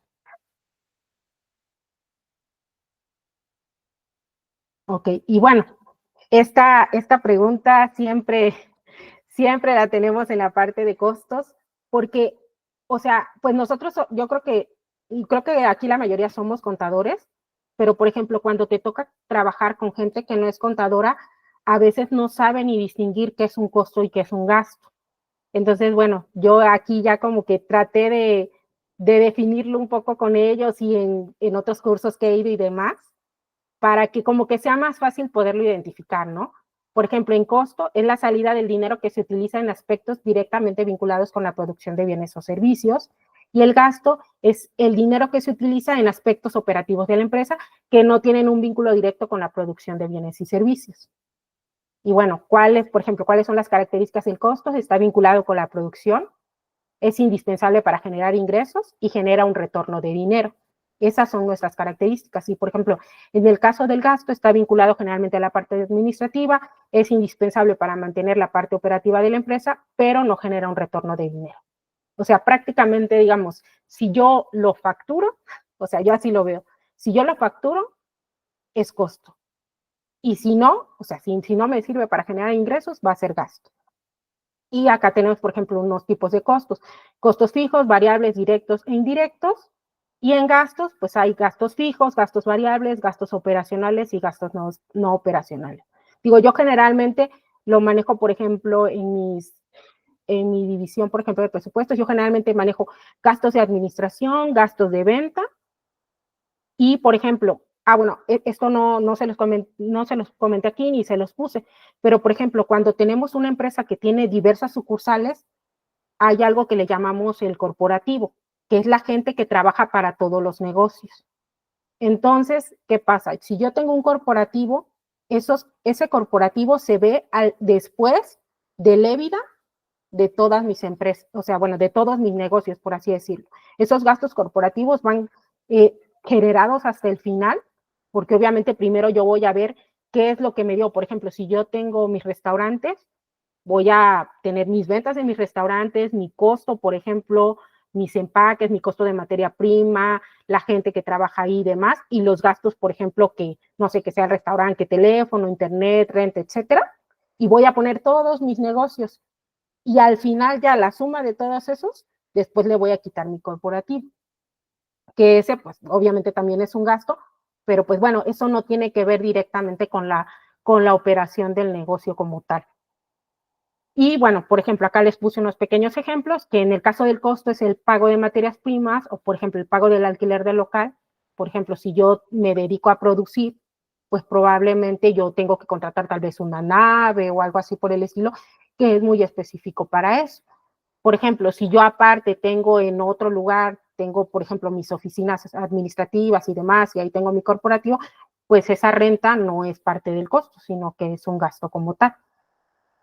Ok, y bueno, esta pregunta siempre la tenemos en la parte de costos, porque, o sea, pues nosotros, yo creo que, y creo que aquí la mayoría somos contadores, pero por ejemplo, cuando te toca trabajar con gente que no es contadora, a veces no sabe ni distinguir qué es un costo y qué es un gasto. Entonces, bueno, yo aquí ya como que traté de definirlo un poco con ellos y en otros cursos que he ido y demás, para que como que sea más fácil poderlo identificar, ¿no? Por ejemplo, en costo es la salida del dinero que se utiliza en aspectos directamente vinculados con la producción de bienes o servicios, y el gasto es el dinero que se utiliza en aspectos operativos de la empresa que no tienen un vínculo directo con la producción de bienes y servicios. Y bueno, por ejemplo, cuáles son las características del costo? Está vinculado con la producción, es indispensable para generar ingresos y genera un retorno de dinero. Esas son nuestras características. Y, por ejemplo, en el caso del gasto, está vinculado generalmente a la parte administrativa, es indispensable para mantener la parte operativa de la empresa, pero no genera un retorno de dinero. O sea, prácticamente, digamos, si yo lo facturo, o sea, yo así lo veo, si yo lo facturo, es costo. Y si no, o sea, si no me sirve para generar ingresos, va a ser gasto. Y acá tenemos, por ejemplo, unos tipos de costos. Costos fijos, variables, directos e indirectos. Y en gastos, pues hay gastos fijos, gastos variables, gastos operacionales y gastos no operacionales. Digo, yo generalmente lo manejo, por ejemplo, en mi división, por ejemplo, de presupuestos, yo generalmente manejo gastos de administración, gastos de venta y, por ejemplo, bueno, esto no se los comenté aquí ni se los puse, pero, por ejemplo, cuando tenemos una empresa que tiene diversas sucursales, hay algo que le llamamos el corporativo, que es la gente que trabaja para todos los negocios. Entonces, ¿qué pasa? Si yo tengo un corporativo, ese corporativo se ve después del EBITDA de todas mis empresas, o sea, bueno, de todos mis negocios, por así decirlo. Esos gastos corporativos van generados hasta el final, porque obviamente primero yo voy a ver qué es lo que me dio. Por ejemplo, si yo tengo mis restaurantes, voy a tener mis ventas en mis restaurantes, mi costo, por ejemplo, mis empaques, mi costo de materia prima, la gente que trabaja ahí y demás, y los gastos, por ejemplo, que no sé, que sea el restaurante, teléfono, internet, renta, etcétera, y voy a poner todos mis negocios. Y al final ya la suma de todos esos, después le voy a quitar mi corporativo, que ese pues obviamente también es un gasto, pero pues bueno, eso no tiene que ver directamente con la operación del negocio como tal. Y bueno, por ejemplo, acá les puse unos pequeños ejemplos, que en el caso del costo es el pago de materias primas o, por ejemplo, el pago del alquiler del local. Por ejemplo, si yo me dedico a producir, pues probablemente yo tengo que contratar tal vez una nave o algo así por el estilo, que es muy específico para eso. Por ejemplo, si yo aparte tengo en otro lugar, tengo, por ejemplo, mis oficinas administrativas y demás, y ahí tengo mi corporativo, pues esa renta no es parte del costo, sino que es un gasto como tal.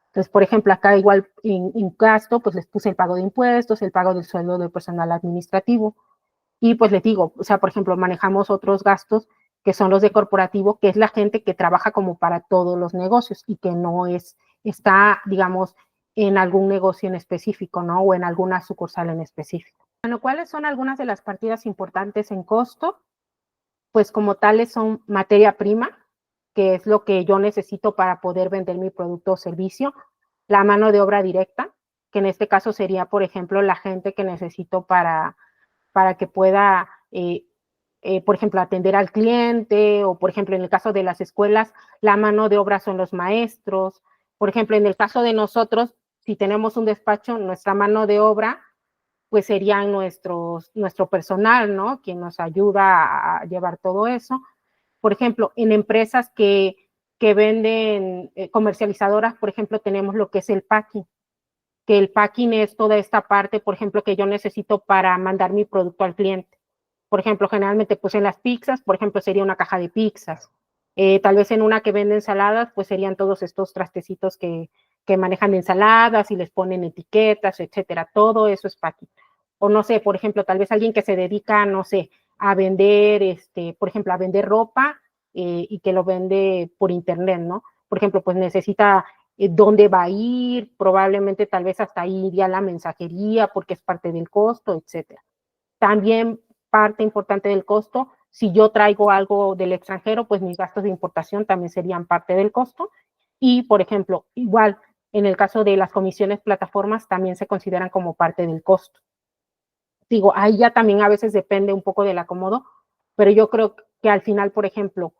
Entonces, por ejemplo, acá igual en gasto, pues les puse el pago de impuestos, el pago del sueldo del personal administrativo. Y pues les digo, o sea, por ejemplo, manejamos otros gastos que son los de corporativo, que es la gente que trabaja como para todos los negocios y que no está, digamos, en algún negocio en específico, ¿no? O en alguna sucursal en específico. Bueno, ¿cuáles son algunas de las partidas importantes en costo? Pues como tales son materia prima, que es lo que yo necesito para poder vender mi producto o servicio, la mano de obra directa, que en este caso sería, por ejemplo, la gente que necesito para que pueda, por ejemplo, atender al cliente, o por ejemplo, en el caso de las escuelas, la mano de obra son los maestros. Por ejemplo, en el caso de nosotros, si tenemos un despacho, nuestra mano de obra pues serían nuestro personal, ¿no? Quien nos ayuda a llevar todo eso. Por ejemplo, en empresas que venden comercializadoras, por ejemplo, tenemos lo que es el packing, que el packing es toda esta parte, por ejemplo, que yo necesito para mandar mi producto al cliente. Por ejemplo, generalmente, pues en las pizzas, por ejemplo, sería una caja de pizzas. Tal vez en una que vende ensaladas, pues serían todos estos trastecitos que manejan ensaladas y les ponen etiquetas, etcétera. Todo eso es packing. O no sé, por ejemplo, tal vez alguien que se dedica, no sé, a vender, por ejemplo, a vender ropa y que lo vende por internet, ¿no? Por ejemplo, pues necesita dónde va a ir, probablemente tal vez hasta ahí iría la mensajería porque es parte del costo, etcétera. También parte importante del costo, si yo traigo algo del extranjero, pues mis gastos de importación también serían parte del costo. Y, por ejemplo, igual en el caso de las comisiones plataformas también se consideran como parte del costo. Digo, ahí ya también a veces depende un poco del acomodo, pero yo creo que al final, por ejemplo,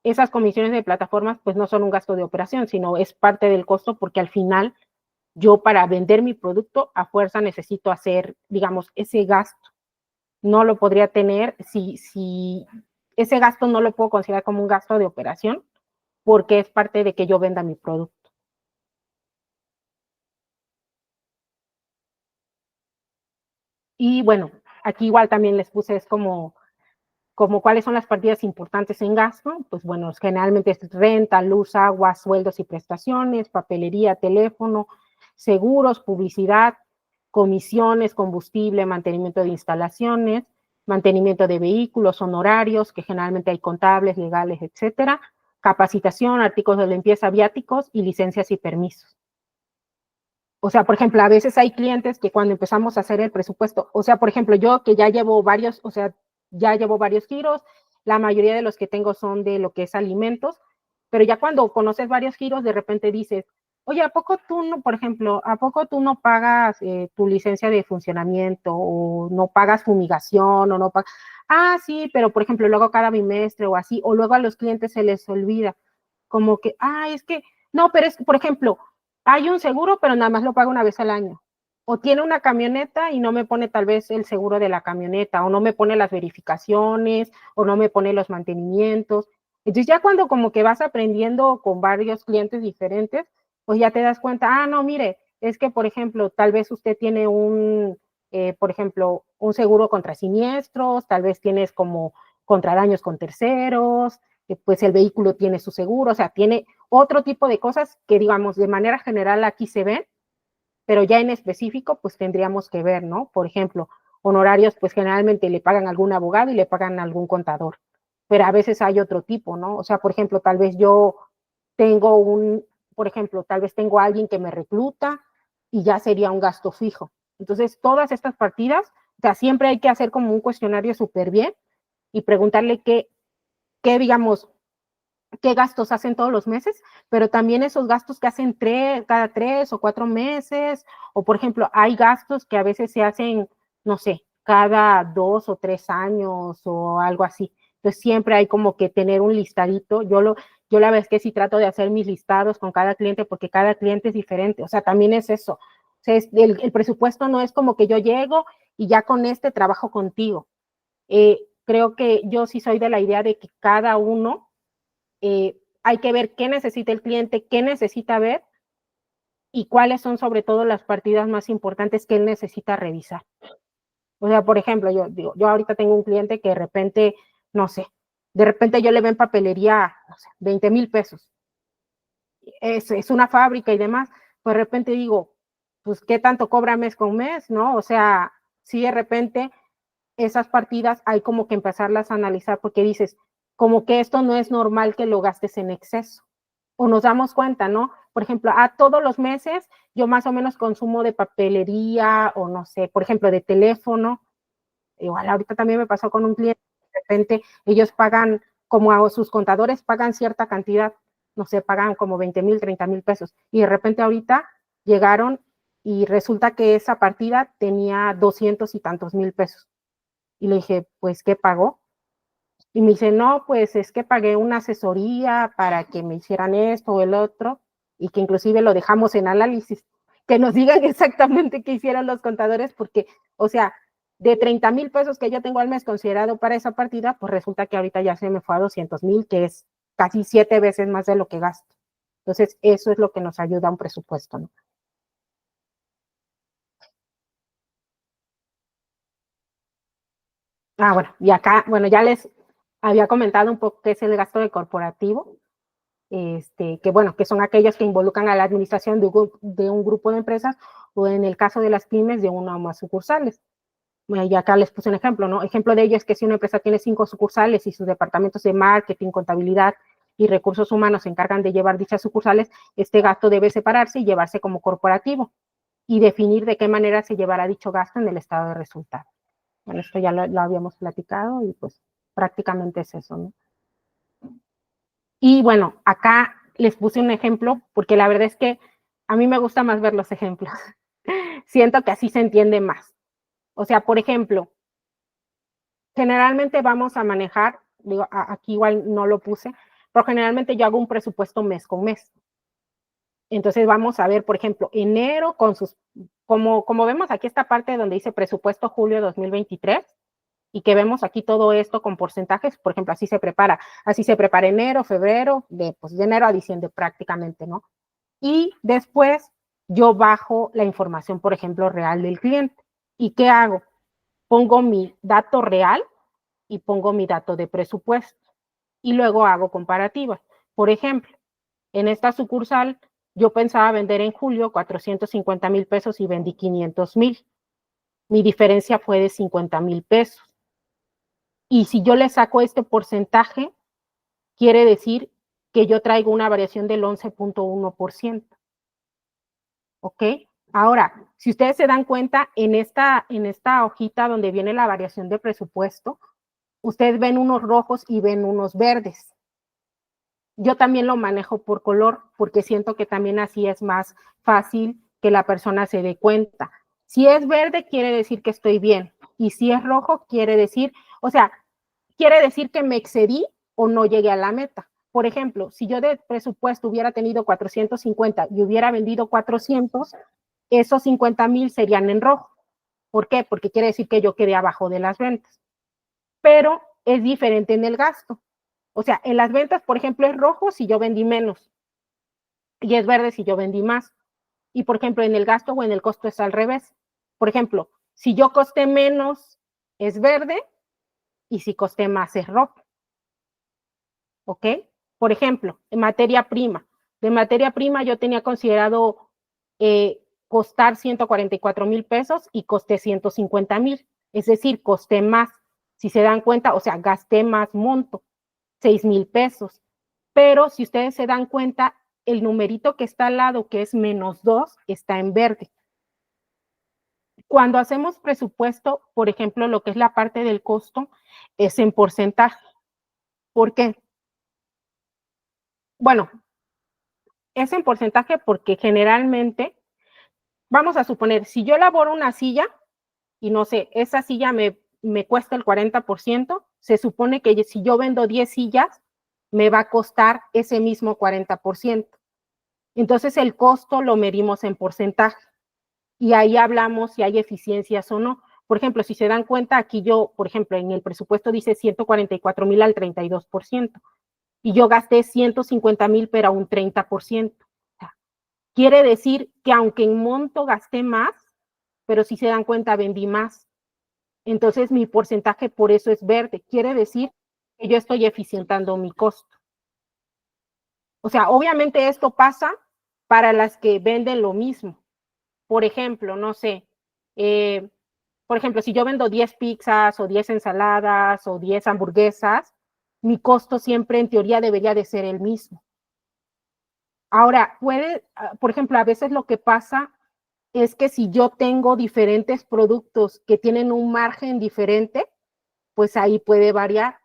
esas comisiones de plataformas pues no son un gasto de operación, sino es parte del costo porque al final yo para vender mi producto a fuerza necesito hacer, digamos, ese gasto. No lo podría tener si ese gasto no lo puedo considerar como un gasto de operación porque es parte de que yo venda mi producto. Y bueno, aquí igual también les puse es como cuáles son las partidas importantes en gasto, pues bueno, generalmente es renta, luz, agua, sueldos y prestaciones, papelería, teléfono, seguros, publicidad, comisiones, combustible, mantenimiento de instalaciones, mantenimiento de vehículos, honorarios, que generalmente hay contables, legales, etcétera, capacitación, artículos de limpieza, viáticos y licencias y permisos. O sea, por ejemplo, a veces hay clientes que cuando empezamos a hacer el presupuesto, o sea, por ejemplo, yo que ya llevo varios, o sea, ya llevo varios giros, la mayoría de los que tengo son de lo que es alimentos, pero ya cuando conoces varios giros, de repente dices, oye, ¿a poco tú no, por ejemplo, ¿a poco tú no pagas tu licencia de funcionamiento o no pagas fumigación o no pagas? Ah, sí, pero por ejemplo, luego cada bimestre o así, o luego a los clientes se les olvida, como que, ah, es que, no, pero es que, por ejemplo, hay un seguro, pero nada más lo pago una vez al año. O tiene una camioneta y no me pone tal vez el seguro de la camioneta, o no me pone las verificaciones, o no me pone los mantenimientos. Entonces ya cuando como que vas aprendiendo con varios clientes diferentes, pues ya te das cuenta, ah, no, mire, es que por ejemplo, tal vez usted tiene por ejemplo, un seguro contra siniestros, tal vez tienes como contra daños con terceros, pues el vehículo tiene su seguro, o sea, tiene otro tipo de cosas que, digamos, de manera general aquí se ven, pero ya en específico, pues tendríamos que ver, ¿no? Por ejemplo, honorarios, pues generalmente le pagan a algún abogado y le pagan a algún contador, pero a veces hay otro tipo, ¿no? O sea, por ejemplo, tal vez yo tengo por ejemplo, tal vez tengo a alguien que me recluta y ya sería un gasto fijo. Entonces, todas estas partidas, o sea, siempre hay que hacer como un cuestionario súper bien y preguntarle digamos, qué gastos hacen todos los meses, pero también esos gastos que hacen cada 3 o 4 meses, o por ejemplo, hay gastos que a veces se hacen, no sé, cada 2 o 3 años o algo así. Entonces siempre hay como que tener un listadito. Yo la verdad es que sí trato de hacer mis listados con cada cliente porque cada cliente es diferente. O sea, también es eso. O sea, el presupuesto no es como que yo llego y ya con este trabajo contigo. Creo que yo sí soy de la idea de que cada uno hay que ver qué necesita el cliente, qué necesita ver y cuáles son sobre todo las partidas más importantes que él necesita revisar. O sea, por ejemplo, yo ahorita tengo un cliente que de repente, no sé, de repente yo le veo en papelería, no sé, 20,000 pesos. Es una fábrica y demás. Pues de repente digo, pues, ¿qué tanto cobra mes con mes? ¿No? O sea, si de repente esas partidas hay como que empezarlas a analizar porque dices, como que esto no es normal que lo gastes en exceso. O nos damos cuenta, ¿no? Por ejemplo, todos los meses yo más o menos consumo de papelería o no sé, por ejemplo, de teléfono. Igual ahorita también me pasó con un cliente, de repente ellos pagan, como a sus contadores pagan cierta cantidad, no sé, pagan como 20,000, 30,000 pesos. Y de repente ahorita llegaron y resulta que esa partida tenía 200 y tantos mil pesos. Y le dije, pues, ¿qué pagó? Y me dice, no, pues es que pagué una asesoría para que me hicieran esto o el otro, y que inclusive lo dejamos en análisis. que nos digan exactamente qué hicieron los contadores, porque, o sea, de 30,000 pesos que yo tengo al mes considerado para esa partida, pues resulta que ahorita ya se me fue a 200,000, que es casi 7 veces más de lo que gasto. Entonces, eso es lo que nos ayuda a un presupuesto, ¿no? Bueno, y acá, bueno, ya les había comentado un poco qué es el gasto de corporativo, que bueno, que son aquellos que involucran a la administración de un grupo de empresas o en el caso de las pymes de una o más sucursales. Bueno, y acá les puse un ejemplo, ¿no? Ejemplo de ello es que si una empresa tiene 5 sucursales y sus departamentos de marketing, contabilidad y recursos humanos se encargan de llevar dichas sucursales, este gasto debe separarse y llevarse como corporativo y definir de qué manera se llevará dicho gasto en el estado de resultados. Bueno, esto ya lo habíamos platicado y pues prácticamente es eso, ¿no? Y bueno, acá les puse un ejemplo porque la verdad es que a mí me gusta más ver los ejemplos. Siento que así se entiende más. O sea, por ejemplo, generalmente vamos a manejar, digo, aquí igual no lo puse, pero generalmente yo hago un presupuesto mes con mes. Entonces vamos a ver, por ejemplo, enero con sus, como vemos aquí esta parte donde dice presupuesto julio 2023, y que vemos aquí todo esto con porcentajes, por ejemplo, así se prepara enero, febrero, pues de enero a diciembre prácticamente, ¿no? Y después yo bajo la información, por ejemplo, real del cliente. ¿Y qué hago? Pongo mi dato real y pongo mi dato de presupuesto. Y luego hago comparativas. Por ejemplo, en esta sucursal yo pensaba vender en julio 450,000 pesos y vendí 500,000. Mi diferencia fue de 50,000 pesos. Y si yo le saco este porcentaje, quiere decir que yo traigo una variación del 11.1%. ¿Ok? Ahora, si ustedes se dan cuenta, en esta hojita donde viene la variación de presupuesto, ustedes ven unos rojos y ven unos verdes. Yo también lo manejo por color porque siento que también así es más fácil que la persona se dé cuenta. Si es verde, quiere decir que estoy bien. Y si es rojo, quiere decir, o sea, quiere decir que me excedí o no llegué a la meta. Por ejemplo, si yo de presupuesto hubiera tenido 450 y hubiera vendido 400, esos 50,000 serían en rojo. ¿Por qué? Porque quiere decir que yo quedé abajo de las ventas. Pero es diferente en el gasto. O sea, en las ventas, por ejemplo, es rojo si yo vendí menos y es verde si yo vendí más. Y, por ejemplo, en el gasto o en el costo es al revés. Por ejemplo, si yo costé menos, es verde y si costé más, es rojo. ¿Ok? Por ejemplo, en materia prima. De materia prima yo tenía considerado costar 144,000 pesos y costé 150,000. Es decir, costé más. Si se dan cuenta, o sea, gasté más monto, 6,000 pesos. Pero si ustedes se dan cuenta, el numerito que está al lado, que es -2, está en verde. Cuando hacemos presupuesto, por ejemplo, lo que es la parte del costo, es en porcentaje. ¿Por qué? Bueno, es en porcentaje porque generalmente, vamos a suponer, si yo elaboro una silla y no sé, esa silla me cuesta el 40%, se supone que si yo vendo 10 sillas, me va a costar ese mismo 40%. Entonces el costo lo medimos en porcentaje y ahí hablamos si hay eficiencias o no. Por ejemplo, si se dan cuenta, aquí yo, por ejemplo, en el presupuesto dice 144,000 al 32%. Y yo gasté 150,000, pero a un 30%. Quiere decir que aunque en monto gasté más, pero si se dan cuenta, vendí más. Entonces mi porcentaje por eso es verde. Quiere decir que yo estoy eficientando mi costo. O sea, obviamente esto pasa para las que venden lo mismo. Por ejemplo, no sé, por ejemplo, si yo vendo 10 pizzas o 10 ensaladas o 10 hamburguesas, mi costo siempre en teoría debería de ser el mismo. Ahora, por ejemplo, a veces lo que pasa es que si yo tengo diferentes productos que tienen un margen diferente, pues ahí puede variar,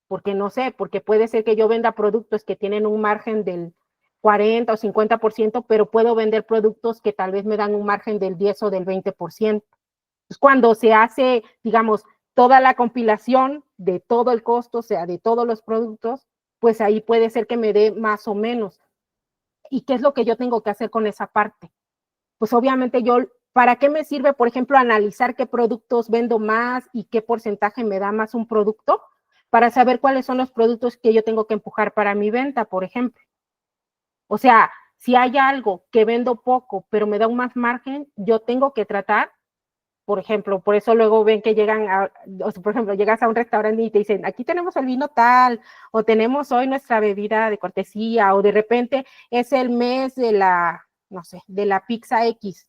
porque no sé, porque puede ser que yo venda productos que tienen un margen del 40 o 50%, pero puedo vender productos que tal vez me dan un margen del 10 o del 20%. Pues cuando se hace, digamos, toda la compilación de todo el costo, o sea, de todos los productos, pues ahí puede ser que me dé más o menos. ¿Y qué es lo que yo tengo que hacer con esa parte? pues obviamente yo, ¿para qué me sirve, por ejemplo, analizar qué productos vendo más y qué porcentaje me da más un producto? Para saber cuáles son los productos que yo tengo que empujar para mi venta, por ejemplo. O sea, si hay algo que vendo poco, pero me da un más margen, yo tengo que tratar, por ejemplo, por eso luego ven que llegan, o sea, por ejemplo, llegas a un restaurante y te dicen, aquí tenemos el vino tal, o tenemos hoy nuestra bebida de cortesía, o de repente es el mes de la, no sé, de la pizza X.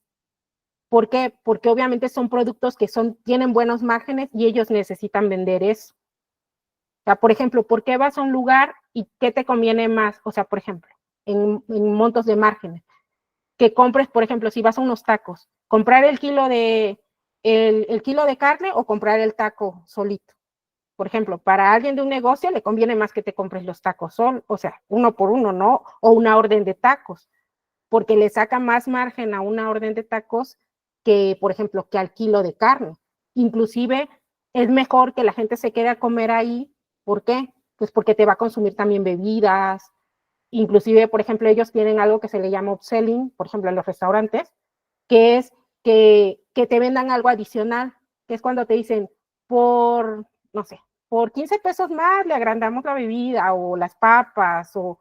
¿Por qué? Porque obviamente son productos que tienen buenos márgenes y ellos necesitan vender eso. O sea, por ejemplo, ¿por qué vas a un lugar y qué te conviene más? O sea, por ejemplo, en montos de márgenes. Que compres, por ejemplo, si vas a unos tacos, comprar el kilo de carne o comprar el taco solito. Por ejemplo, para alguien de un negocio le conviene más que te compres los tacos o sea, uno por uno, ¿no? O una orden de tacos, porque le saca más margen a una orden de tacos que, por ejemplo, que al kilo de carne. Inclusive es mejor que la gente se quede a comer ahí. ¿Por qué? Pues porque te va a consumir también bebidas. Inclusive, por ejemplo, ellos tienen algo que se le llama upselling, por ejemplo, en los restaurantes, que es que te vendan algo adicional, que es cuando te dicen, no sé, por 15 pesos más le agrandamos la bebida o las papas o,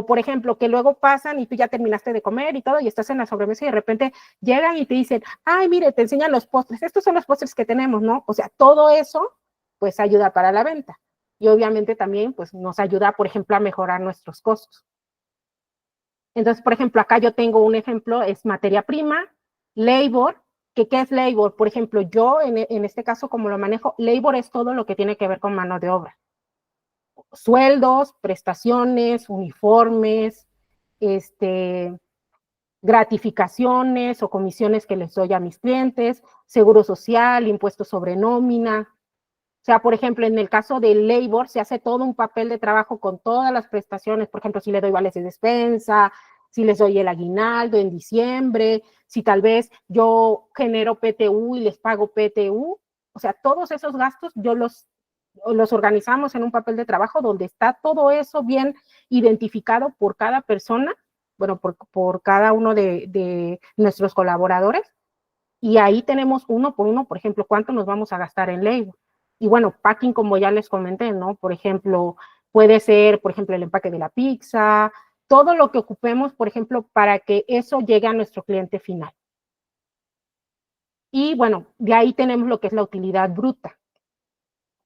por ejemplo, que luego pasan y tú ya terminaste de comer y todo y estás en la sobremesa y de repente llegan y te dicen, ay, mire, te enseñan los postres, estos son los postres que tenemos, ¿no? O sea, todo eso pues ayuda para la venta y obviamente también pues nos ayuda, por ejemplo, a mejorar nuestros costos. Entonces, por ejemplo, acá yo tengo un ejemplo, es materia prima, labor, ¿qué es labor? Por ejemplo, yo en este caso, como lo manejo, labor es todo lo que tiene que ver con mano de obra. Sueldos, prestaciones, uniformes, gratificaciones o comisiones que les doy a mis clientes, seguro social, impuestos sobre nómina. O sea, por ejemplo, en el caso del labor, se hace todo un papel de trabajo con todas las prestaciones. Por ejemplo, si le doy vales de despensa, si les doy el aguinaldo en diciembre, si tal vez yo genero PTU y les pago PTU. O sea, todos esos gastos yo los organizamos en un papel de trabajo donde está todo eso bien identificado por cada persona, bueno, por cada uno de nuestros colaboradores. Y ahí tenemos uno por uno, por ejemplo, cuánto nos vamos a gastar en labor. Y bueno, packing, como ya les comenté, ¿no? Por ejemplo, puede ser, por ejemplo, el empaque de la pizza, todo lo que ocupemos, por ejemplo, para que eso llegue a nuestro cliente final. Y bueno, de ahí tenemos lo que es la utilidad bruta.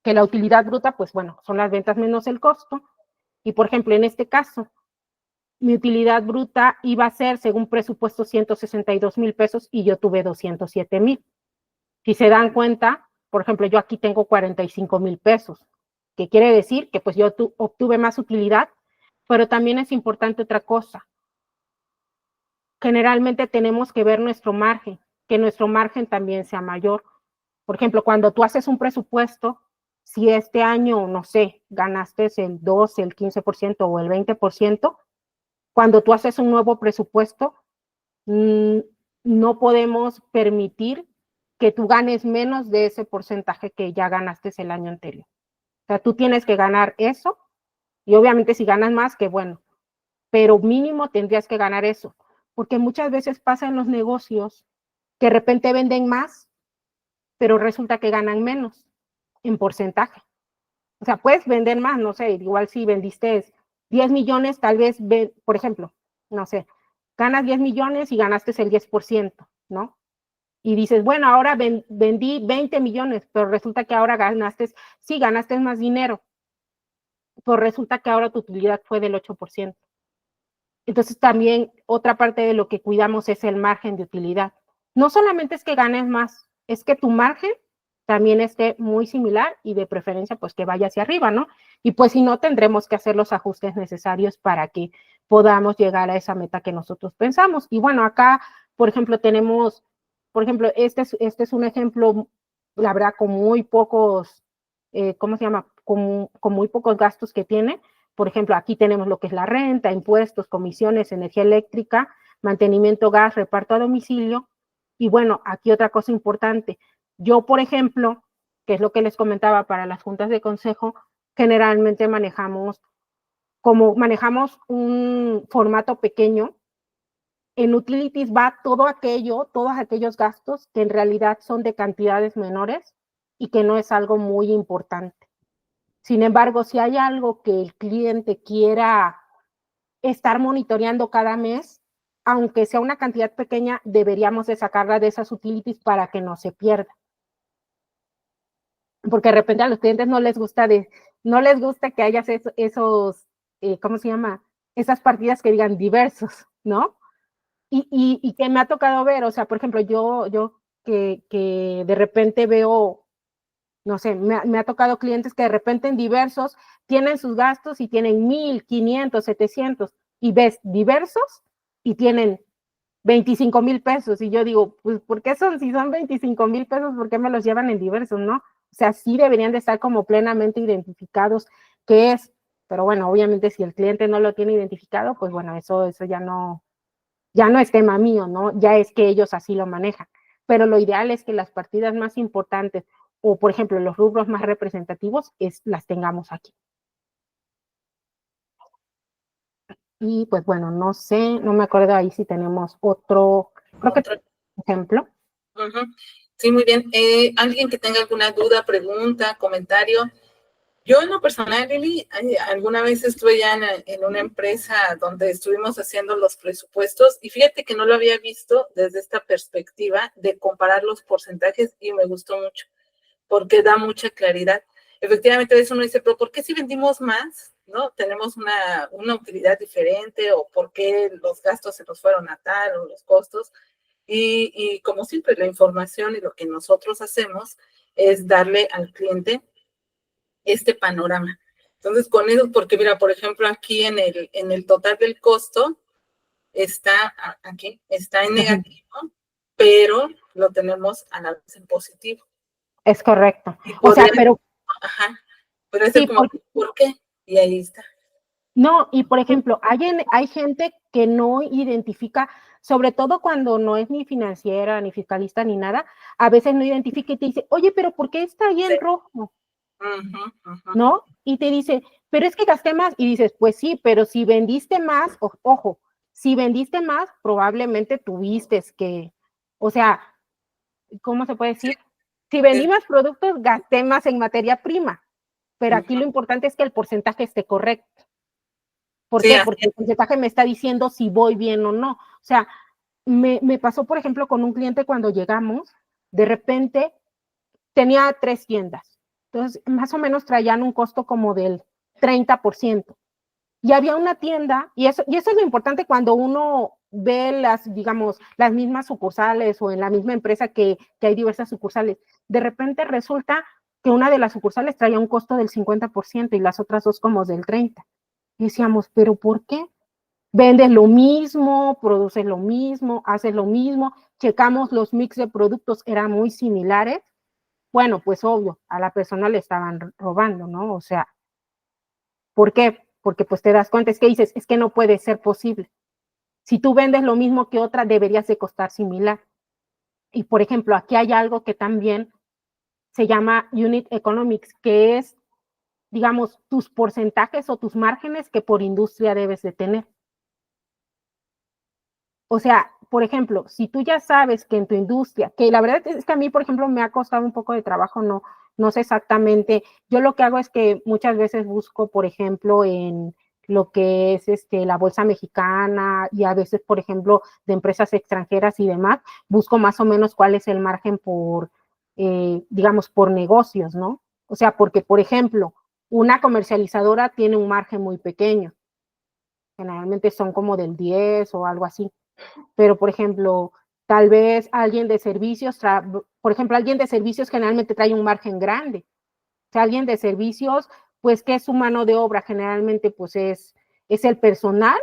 Que la utilidad bruta, pues bueno, son las ventas menos el costo. Y por ejemplo, en este caso, mi utilidad bruta iba a ser, según presupuesto, 162,000 pesos y yo tuve 207,000. Si se dan cuenta, por ejemplo, yo aquí tengo 45,000 pesos, que quiere decir que pues yo obtuve más utilidad, pero también es importante otra cosa. Generalmente tenemos que ver nuestro margen, que nuestro margen también sea mayor. Por ejemplo, cuando tú haces un presupuesto, si este año, no sé, ganaste el 12, el 15% o el 20%, cuando tú haces un nuevo presupuesto, no podemos permitir que tú ganes menos de ese porcentaje que ya ganaste el año anterior. O sea, tú tienes que ganar eso y obviamente si ganas más, qué bueno, pero mínimo tendrías que ganar eso, porque muchas veces pasa en los negocios que de repente venden más, pero resulta que ganan menos en porcentaje. O sea, puedes vender más, no sé, igual si vendiste 10 millones, tal vez, por ejemplo, no sé, ganas 10 millones y ganaste el 10%, ¿no? Y dices, bueno, ahora vendí 20 millones, pero resulta que ahora sí, ganaste más dinero, pero resulta que ahora tu utilidad fue del 8%. Entonces también otra parte de lo que cuidamos es el margen de utilidad. No solamente es que ganes más, es que tu margen también esté muy similar y de preferencia pues que vaya hacia arriba, ¿no? Y pues si no, tendremos que hacer los ajustes necesarios para que podamos llegar a esa meta que nosotros pensamos. Y bueno, acá, por ejemplo, tenemos, por ejemplo, este es un ejemplo, la verdad, con muy pocos, ¿cómo se llama? Con muy pocos gastos que tiene. Por ejemplo, aquí tenemos lo que es la renta, impuestos, comisiones, energía eléctrica, mantenimiento, gas, reparto a domicilio. Y bueno, aquí otra cosa importante. Yo, por ejemplo, que es lo que les comentaba para las juntas de consejo, generalmente manejamos un formato pequeño, en utilities va todo aquello, todos aquellos gastos que en realidad son de cantidades menores y que no es algo muy importante. Sin embargo, si hay algo que el cliente quiera estar monitoreando cada mes, aunque sea una cantidad pequeña, deberíamos de sacarla de esas utilities para que no se pierda. Porque de repente a los clientes no les gusta que haya esos, ¿cómo se llama? Esas partidas que digan diversos, ¿no? Y que me ha tocado ver, o sea, por ejemplo, yo que de repente veo, no sé, me ha tocado clientes que de repente en diversos tienen sus gastos y tienen 1,500, 700, y ves diversos y tienen 25,000 pesos. Y yo digo, pues, ¿por qué si son 25,000 pesos, por qué me los llevan en diversos, no? O sea, sí deberían de estar como plenamente identificados qué es. Pero bueno, obviamente si el cliente no lo tiene identificado, pues bueno, eso ya no es tema mío, ¿no? Ya es que ellos así lo manejan. Pero lo ideal es que las partidas más importantes o, por ejemplo, los rubros más representativos las tengamos aquí. Y pues bueno, no sé, no me acuerdo ahí si tenemos otro, creo que ejemplo. Sí, muy bien. ¿Alguien que tenga alguna duda, pregunta, comentario? Yo en lo personal, Lili, alguna vez estuve ya en una empresa donde estuvimos haciendo los presupuestos y fíjate que no lo había visto desde esta perspectiva de comparar los porcentajes y me gustó mucho porque da mucha claridad. Efectivamente, a veces uno dice, pero ¿por qué si vendimos más? ¿No? Tenemos una utilidad diferente o por qué los gastos se nos fueron a tal o los costos. Y como siempre, la información y lo que nosotros hacemos es darle al cliente este panorama. Entonces, con eso, porque mira, por ejemplo, aquí en el total del costo está aquí, está en negativo, pero lo tenemos a la vez en positivo. Es correcto. Y O sea, podría, pero ajá, pero es sí, como, ¿por qué? Y ahí está. no, y por ejemplo, hay gente que no identifica, sobre todo cuando no es ni financiera, ni fiscalista, ni nada, a veces no identifica y te dice, oye, pero ¿por qué está ahí en rojo? ¿No? Y te dice, pero es que gasté más. Y dices, pues sí, pero si vendiste más, ojo, si vendiste más, probablemente tuviste que, o sea, ¿cómo se puede decir? Si vendí más productos, gasté más en materia prima, pero aquí lo importante es que el porcentaje esté correcto. ¿Por qué? Porque el porcentaje me está diciendo si voy bien o no. O sea, me pasó, por ejemplo, con un cliente cuando llegamos, de repente tenía 3 tiendas. Entonces, más o menos traían un costo como del 30%. Y había una tienda, y eso es lo importante cuando uno ve digamos, las mismas sucursales o en la misma empresa que hay diversas sucursales. De repente resulta que una de las sucursales traía un costo del 50% y las otras dos como del 30%. Y decíamos, ¿pero por qué? Vendes lo mismo, produces lo mismo, haces lo mismo, checamos los mix de productos, eran muy similares. Bueno, pues obvio, a la persona le estaban robando, ¿no? O sea, ¿por qué? Porque pues te das cuenta, es que dices, es que no puede ser posible. Si tú vendes lo mismo que otra, deberías de costar similar. Y por ejemplo, aquí hay algo que también se llama Unit Economics, que es, digamos, tus porcentajes o tus márgenes que por industria debes de tener. O sea, por ejemplo, si tú ya sabes que en tu industria, que la verdad es que a mí, por ejemplo, me ha costado un poco de trabajo, no sé exactamente, yo lo que hago es que muchas veces busco, por ejemplo, en lo que es la bolsa mexicana y a veces, por ejemplo, de empresas extranjeras y demás, busco más o menos cuál es el margen digamos, por negocios, ¿no? O sea, porque, por ejemplo, una comercializadora tiene un margen muy pequeño, generalmente son como del 10 o algo así. Pero, por ejemplo, tal vez alguien de servicios, por ejemplo, alguien de servicios generalmente trae un margen grande. O sea, alguien de servicios, pues, ¿qué es su mano de obra? Generalmente, pues, es el personal,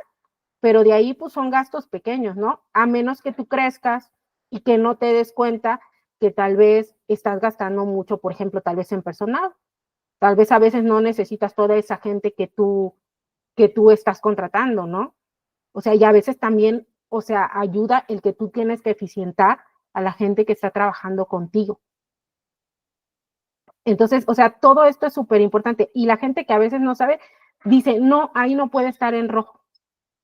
pero de ahí, pues, son gastos pequeños, ¿no? A menos que tú crezcas y que no te des cuenta que tal vez estás gastando mucho, por ejemplo, tal vez en personal. Tal vez a veces no necesitas toda esa gente que tú estás contratando, ¿no? O sea, y a veces también, o sea, ayuda el que tú tienes que eficientar a la gente que está trabajando contigo. Entonces, o sea, todo esto es súper importante. Y la gente que a veces no sabe, dice, no, ahí no puede estar en rojo.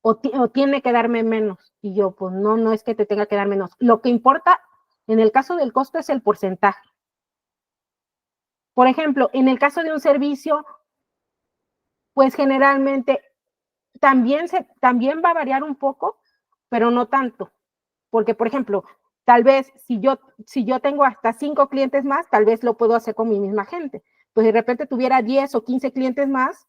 o tiene que darme menos. Y yo, pues no es que te tenga que dar menos. Lo que importa en el caso del costo es el porcentaje. Por ejemplo, en el caso de un servicio, pues generalmente también va a variar un poco, pero no tanto. Porque, por ejemplo, tal vez si yo tengo hasta 5 clientes más, tal vez lo puedo hacer con mi misma gente. Pues de repente tuviera 10 o 15 clientes más,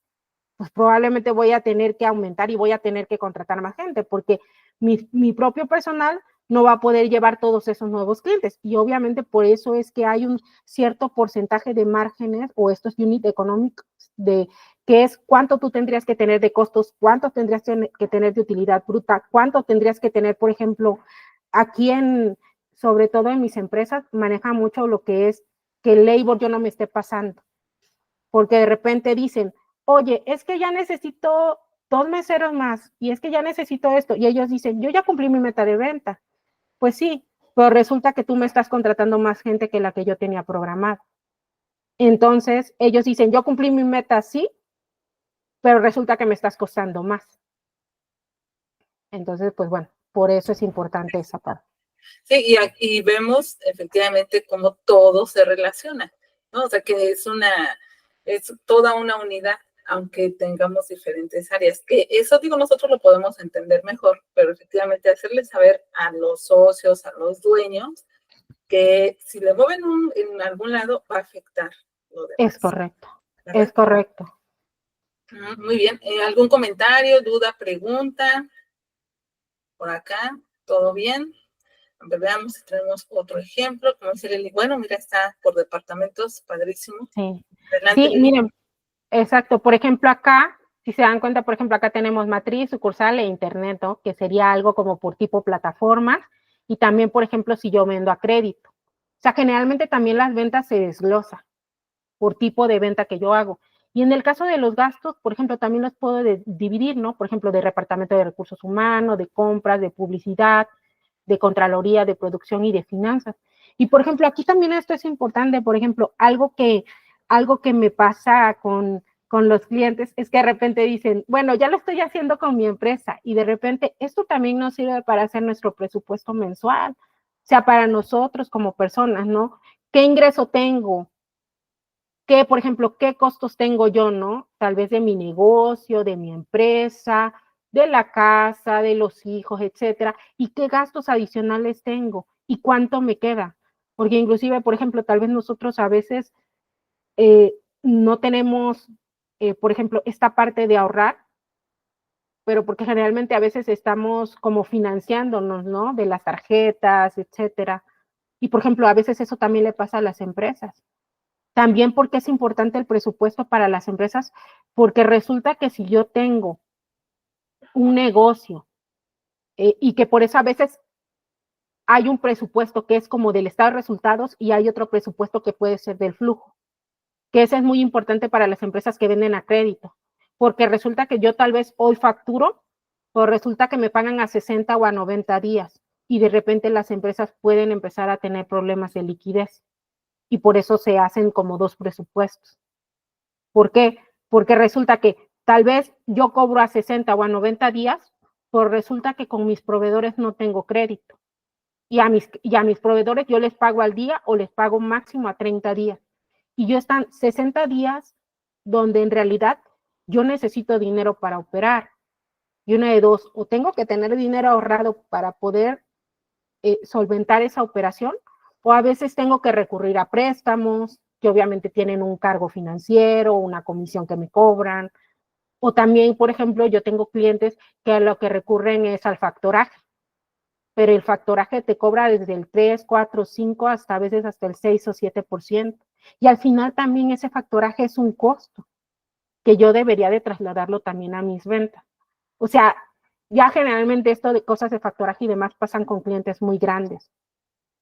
pues probablemente voy a tener que aumentar y voy a tener que contratar más gente, porque mi propio personal no va a poder llevar todos esos nuevos clientes. Y obviamente por eso es que hay un cierto porcentaje de márgenes o estos unit económicos de que es cuánto tú tendrías que tener de costos, cuánto tendrías que tener de utilidad bruta, cuánto tendrías que tener, por ejemplo, aquí sobre todo en mis empresas, maneja mucho lo que es que el labor yo no me esté pasando, porque de repente dicen, oye, es que ya necesito 2 meseros más, y es que ya necesito esto, y ellos dicen, yo ya cumplí mi meta de venta. Pues sí, pero resulta que tú me estás contratando más gente que la que yo tenía programada. Entonces, ellos dicen, yo cumplí mi meta, sí, pero resulta que me estás costando más. Entonces, pues bueno, por eso es importante esa parte. Sí, y vemos efectivamente cómo todo se relaciona, ¿no? O sea, que es toda una unidad, aunque tengamos diferentes áreas. Que eso, digo, nosotros lo podemos entender mejor, pero efectivamente hacerle saber a los socios, a los dueños, que si le mueven en algún lado va a afectar lo demás. Es correcto, ¿verdad? es correcto. Muy bien. ¿Algún comentario, duda, pregunta? Por acá, ¿todo bien? Veamos si tenemos otro ejemplo. Como dice Lili, bueno, mira, está por departamentos, padrísimo. Sí, Adelante, sí, Lili. miren, exacto. Por ejemplo, acá, si se dan cuenta, por ejemplo, acá tenemos matriz, sucursal e internet, ¿no? Que sería algo como por tipo plataformas. Y también, por ejemplo, si yo vendo a crédito. O sea, generalmente también las ventas se desglosan por tipo de venta que yo hago. Y en el caso de los gastos, por ejemplo, también los puedo dividir, ¿no? Por ejemplo, de departamento de recursos humanos, de compras, de publicidad, de contraloría, de producción y de finanzas. Y, por ejemplo, aquí también esto es importante, por ejemplo, algo que me pasa con los clientes es que de repente dicen, bueno, ya lo estoy haciendo con mi empresa y de repente esto también nos sirve para hacer nuestro presupuesto mensual, o sea, para nosotros como personas, ¿no? ¿Qué ingreso tengo? ¿Qué, por ejemplo, qué costos tengo yo, no? Tal vez de mi negocio, de mi empresa, de la casa, de los hijos, etcétera, y qué gastos adicionales tengo y cuánto me queda. Porque inclusive, por ejemplo, tal vez nosotros a veces no tenemos, por ejemplo, esta parte de ahorrar, pero porque generalmente a veces estamos como financiándonos, ¿no? De las tarjetas, etcétera. Y, por ejemplo, a veces eso también le pasa a las empresas. También porque es importante el presupuesto para las empresas, porque resulta que si yo tengo un negocio y que por eso a veces hay un presupuesto que es como del estado de resultados y hay otro presupuesto que puede ser del flujo, que ese es muy importante para las empresas que venden a crédito, porque resulta que yo tal vez hoy facturo, o resulta que me pagan a 60 o a 90 días y de repente las empresas pueden empezar a tener problemas de liquidez y por eso se hacen como dos presupuestos. ¿Por qué? Porque resulta que tal vez yo cobro a 60 o a 90 días, pero resulta que con mis proveedores no tengo crédito. Y a mis proveedores yo les pago al día o les pago máximo a 30 días. Y yo están 60 días donde en realidad yo necesito dinero para operar. Y una de dos, o tengo que tener dinero ahorrado para poder solventar esa operación, o a veces tengo que recurrir a préstamos, que obviamente tienen un cargo financiero, una comisión que me cobran, o también, por ejemplo, yo tengo clientes que a lo que recurren es al factoraje, pero el factoraje te cobra desde el 3, 4, 5, hasta a veces hasta el 6 o 7%. Y al final también ese factoraje es un costo que yo debería de trasladarlo también a mis ventas. O sea, ya generalmente esto de cosas de factoraje y demás pasan con clientes muy grandes.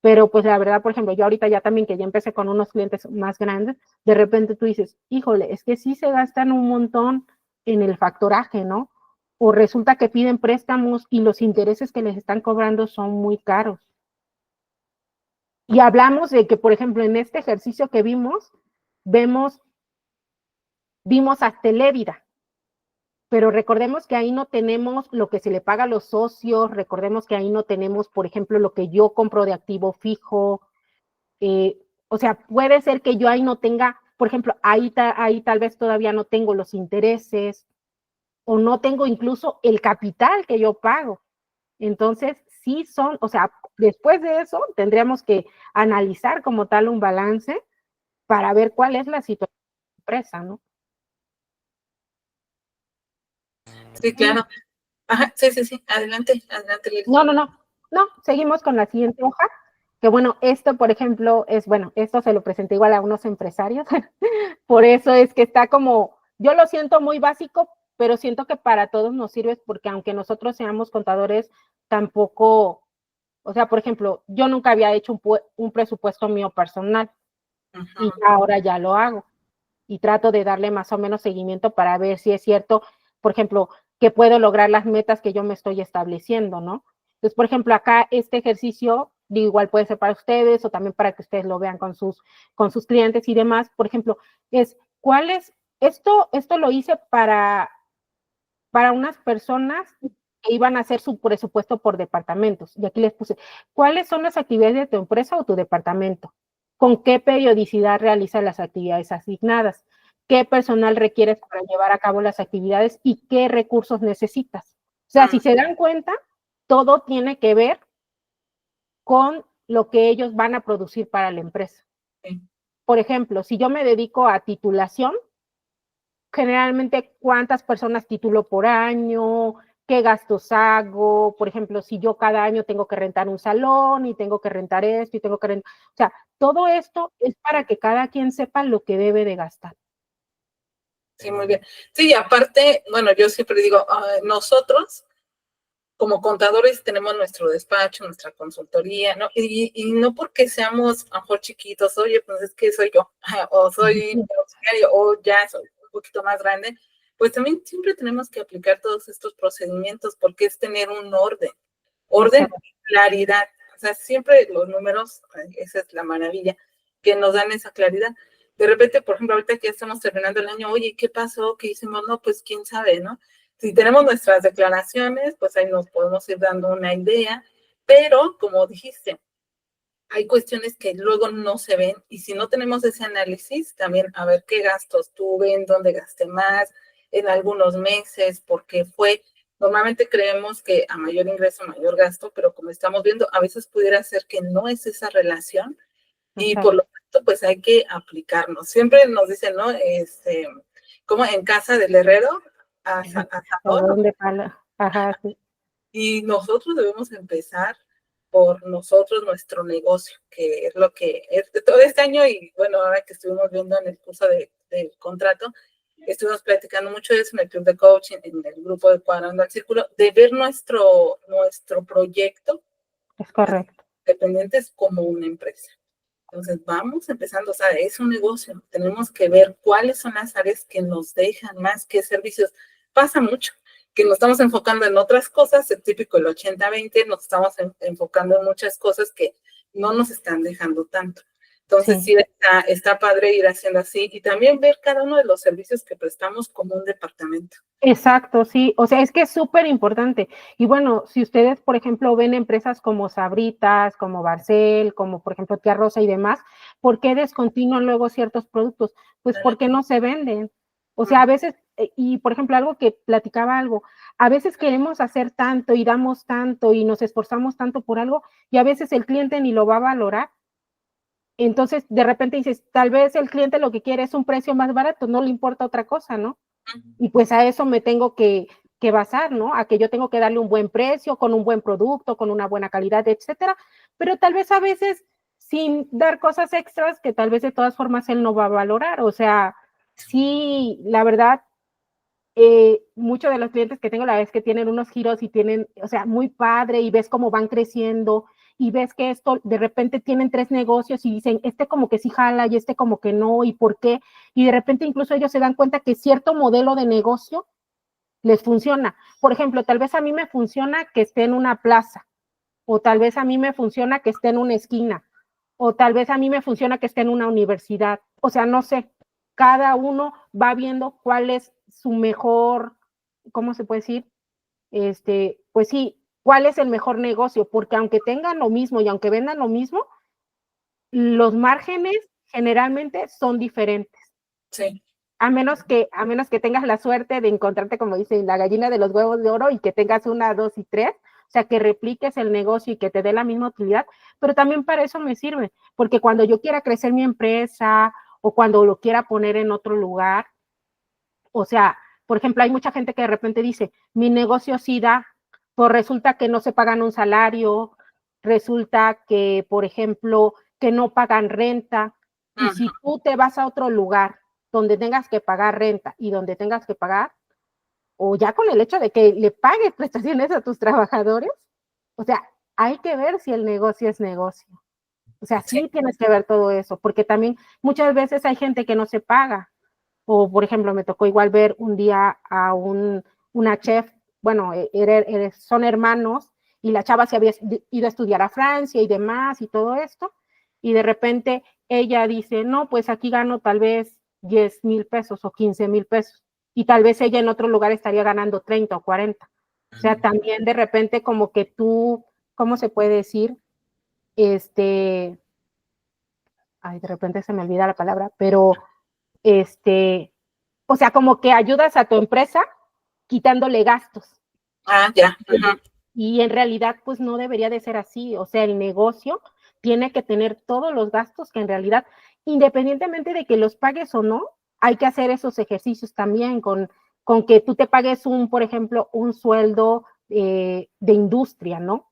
Pero pues la verdad, por ejemplo, yo ahorita ya también que ya empecé con unos clientes más grandes, de repente tú dices, híjole, es que sí se gastan un montón en el factoraje, ¿no? O resulta que piden préstamos y los intereses que les están cobrando son muy caros. Y hablamos de que, por ejemplo, en este ejercicio que vimos a Televida. pero recordemos que ahí no tenemos lo que se le paga a los socios, recordemos que ahí no tenemos, por ejemplo, lo que yo compro de activo fijo, o sea, puede ser que yo ahí no tenga, por ejemplo, ahí tal vez todavía no tengo los intereses o no tengo incluso el capital que yo pago. Entonces, sí son, o sea, después de eso tendríamos que analizar como tal un balance para ver cuál es la situación de la empresa, ¿no? Sí, claro. Ajá, sí, adelante, Lili. No, seguimos con la siguiente hoja, que bueno, esto, por ejemplo, esto se lo presenté igual a unos empresarios, por eso es que está como, yo lo siento muy básico, pero siento que para todos nos sirve, porque aunque nosotros seamos contadores, tampoco, o sea, por ejemplo, yo nunca había hecho un presupuesto mío personal, y ahora ya lo hago, y trato de darle más o menos seguimiento para ver si es cierto, por ejemplo, que puedo lograr las metas que yo me estoy estableciendo, ¿no? Entonces, por ejemplo, acá este ejercicio, digo, igual puede ser para ustedes o también para que ustedes lo vean con sus clientes y demás. Por ejemplo, ¿cuál es? Esto lo hice para unas personas que iban a hacer su presupuesto por departamentos. Y aquí les puse, ¿cuáles son las actividades de tu empresa o tu departamento? ¿Con qué periodicidad realizas las actividades asignadas? ¿Qué personal requieres para llevar a cabo las actividades y qué recursos necesitas? O sea, si se dan cuenta, todo tiene que ver con lo que ellos van a producir para la empresa. Por ejemplo, si yo me dedico a titulación, generalmente cuántas personas titulo por año, qué gastos hago, por ejemplo, si yo cada año tengo que rentar un salón y tengo que rentar esto y tengo que rentar, o sea, todo esto es para que cada quien sepa lo que debe de gastar. Sí, muy bien. Sí, aparte, bueno, yo siempre digo, nosotros como contadores tenemos nuestro despacho, nuestra consultoría, ¿no? Y no porque seamos a lo mejor chiquitos, oye, pues es que soy yo, o soy o ya soy un poquito más grande, pues también siempre tenemos que aplicar todos estos procedimientos porque es tener un orden y claridad. O sea, siempre los números, esa es la maravilla, que nos dan esa claridad. De repente, por ejemplo, ahorita que ya estamos terminando el año, oye, ¿qué pasó? ¿Qué hicimos? No, pues quién sabe, ¿no? Si tenemos nuestras declaraciones, pues ahí nos podemos ir dando una idea, pero como dijiste, hay cuestiones que luego no se ven y si no tenemos ese análisis, también a ver qué gastos tuve, en dónde gasté más, en algunos meses, por qué fue. Normalmente creemos que a mayor ingreso, mayor gasto, pero como estamos viendo, a veces pudiera ser que no es esa relación y por lo tanto, pues hay que aplicarnos. Siempre nos dicen, ¿no? Como en casa del herrero, Ajá, sí. y nosotros debemos empezar por nosotros, nuestro negocio, que es lo que es de todo este año y bueno, ahora que estuvimos viendo en el curso del contrato, estuvimos platicando mucho de eso en el club de coaching, en el grupo de Cuadrando al Círculo, de ver nuestro proyecto. Es correcto. Dependientes como una empresa. Entonces, vamos empezando, o sea, es un negocio, tenemos que ver cuáles son las áreas que nos dejan más, qué servicios. Pasa mucho, que nos estamos enfocando en otras cosas, el típico el 80-20, nos estamos enfocando en muchas cosas que no nos están dejando tanto. Entonces, sí está padre ir haciendo así y también ver cada uno de los servicios que prestamos como un departamento. Exacto, sí, o sea, es que es súper importante. Y bueno, si ustedes, por ejemplo, ven empresas como Sabritas, como Barcel, como por ejemplo Tía Rosa y demás, ¿por qué descontinúan luego ciertos productos? Pues porque no se venden. O sea, a veces, y por ejemplo, algo que platicaba algo, a veces queremos hacer tanto y damos tanto y nos esforzamos tanto por algo y a veces el cliente ni lo va a valorar. Entonces, de repente dices, tal vez el cliente lo que quiere es un precio más barato, no le importa otra cosa, ¿no? Y pues a eso me tengo que basar, ¿no? A que yo tengo que darle un buen precio, con un buen producto, con una buena calidad, etcétera. Pero tal vez a veces sin dar cosas extras que tal vez de todas formas él no va a valorar. O sea, sí, la verdad, muchos de los clientes que tengo la vez que tienen unos giros y tienen, o sea, muy padre y ves cómo van creciendo y ves que esto de repente tienen 3 negocios y dicen, este como que sí jala y este como que no, ¿y por qué? Y de repente incluso ellos se dan cuenta que cierto modelo de negocio les funciona. Por ejemplo, tal vez a mí me funciona que esté en una plaza, o tal vez a mí me funciona que esté en una esquina, o tal vez a mí me funciona que esté en una universidad. O sea, no sé, cada uno va viendo cuál es su mejor, ¿cómo se puede decir? Pues sí, ¿cuál es el mejor negocio? Porque aunque tengan lo mismo y aunque vendan lo mismo, los márgenes generalmente son diferentes. Sí. A menos que tengas la suerte de encontrarte, como dicen, la gallina de los huevos de oro y que tengas 1, 2 y 3, o sea, que repliques el negocio y que te dé la misma utilidad, pero también para eso me sirve, porque cuando yo quiera crecer mi empresa o cuando lo quiera poner en otro lugar, o sea, por ejemplo, hay mucha gente que de repente dice, mi negocio sí da, pues resulta que no se pagan un salario, resulta que, por ejemplo, que no pagan renta, y Ujú. si tú te vas a otro lugar donde tengas que pagar renta y donde tengas que pagar, o ya con el hecho de que le pagues prestaciones a tus trabajadores, o sea, hay que ver si el negocio es negocio. O sea, Sí. sí tienes que ver todo eso, porque también muchas veces hay gente que no se paga. O, por ejemplo, me tocó igual ver un día a una chef, bueno, son hermanos, y la chava se había ido a estudiar a Francia y demás y todo esto, y de repente ella dice, no, pues aquí gano tal vez 10,000 pesos o 15,000 pesos, y tal vez ella en otro lugar estaría ganando 30 o 40. O sea, también de repente como que tú, ¿cómo se puede decir? Ay, de repente se me olvida la palabra, pero o sea, como que ayudas a tu empresa quitándole gastos. Ah, ya. Ujú. Y en realidad, pues no debería de ser así. O sea, el negocio tiene que tener todos los gastos que en realidad, independientemente de que los pagues o no, hay que hacer esos ejercicios también con que tú te pagues por ejemplo, un sueldo de industria, ¿no?